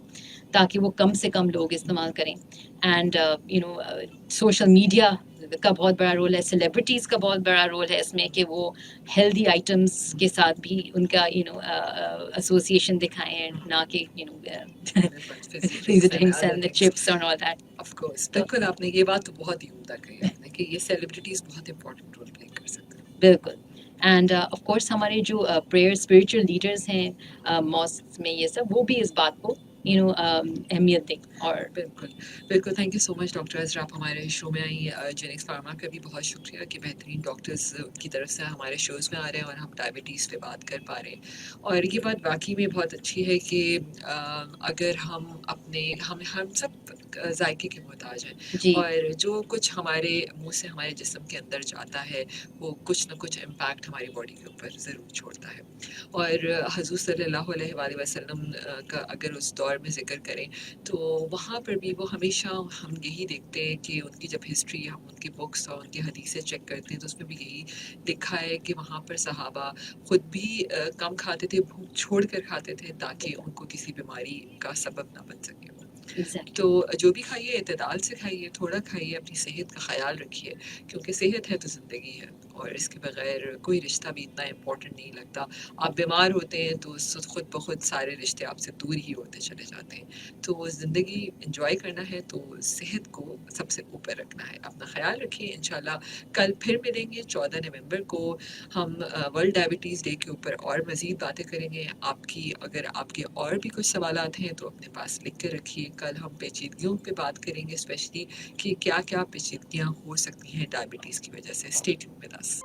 تاکہ وہ کم سے کم لوگ استعمال کریں. اینڈ سوشل میڈیا کا بہت بڑا رول ہے، سیلیبریٹیز کا بہت بڑا رول ہے اس میں کہ وہ ہیلدی آئٹمس کے ساتھ بھی ان کا ایسوسیشن دکھائیں، نہ کہ fuzzy drinks and chips and all that. Of course, بالکل. آپ نے یہ بات تو بہت ہی عمدہ کہی آپ نے کہ یہ سیلیبریٹیز بہت امپورٹنٹ رول پلے کر سکتے ہیں. بالکل. اینڈ آف کورس ہمارے جو پریئر اسپریچول لیڈرز ہیں ماسک میں، یہ سب وہ بھی اس بات کو اہمیت دیں. اور بالکل بالکل. Thank you so much doctor Azra, آپ ہمارے شو میں آئی. جینکس فارما کا بھی بہت شکریہ کہ بہترین ڈاکٹرز کی طرف سے ہمارے شوز میں آ رہے ہیں اور ہم ڈائبٹیز پہ بات کر پا رہے ہیں. اور یہ بات واقعی میں بہت اچھی ہے کہ اگر ہم اپنے ہم سب ذائقے کے محتاج ہیں، جی اور جو کچھ ہمارے منہ سے ہمارے جسم کے اندر جاتا ہے وہ کچھ نہ کچھ امپیکٹ ہماری باڈی کے اوپر ضرور چھوڑتا ہے. اور حضور صلی اللہ علیہ وآلہ وسلم کا اگر اس دور میں ذکر کریں تو وہاں پر بھی وہ ہمیشہ ہم یہی دیکھتے ہیں کہ ان کی جب ہسٹری، ہم ان کی بکس اور ان کی حدیثیں چیک کرتے ہیں تو اس میں بھی یہی لکھا ہے کہ وہاں پر صحابہ خود بھی کم کھاتے تھے، بھوک چھوڑ کر کھاتے تھے تاکہ ان کو کسی بیماری کا سبب نہ بن سکے. ایگزیکٹلی. تو جو بھی کھائیے اعتدال سے کھائیے، تھوڑا کھائیے، اپنی صحت کا خیال رکھیے، کیونکہ صحت ہے تو زندگی ہے، اور اس کے بغیر کوئی رشتہ بھی اتنا امپورٹنٹ نہیں لگتا. آپ بیمار ہوتے ہیں تو خود بخود سارے رشتے آپ سے دور ہی ہوتے چلے جاتے ہیں. تو زندگی انجوائے کرنا ہے تو صحت کو سب سے اوپر رکھنا ہے. اپنا خیال رکھیے. انشاءاللہ کل پھر ملیں گے 14 نومبر کو. ہم ورلڈ ڈائبٹیز ڈے کے اوپر اور مزید باتیں کریں گے. اگر آپ کے اور بھی کچھ سوالات ہیں تو اپنے پاس لکھ کے رکھیے. کل ہم پیچیدگیوں پہ بات کریں گے، اسپیشلی کہ کیا کیا پیچیدگیاں ہو سکتی ہیں ڈائبٹیز کی وجہ سے. Stay tune with us.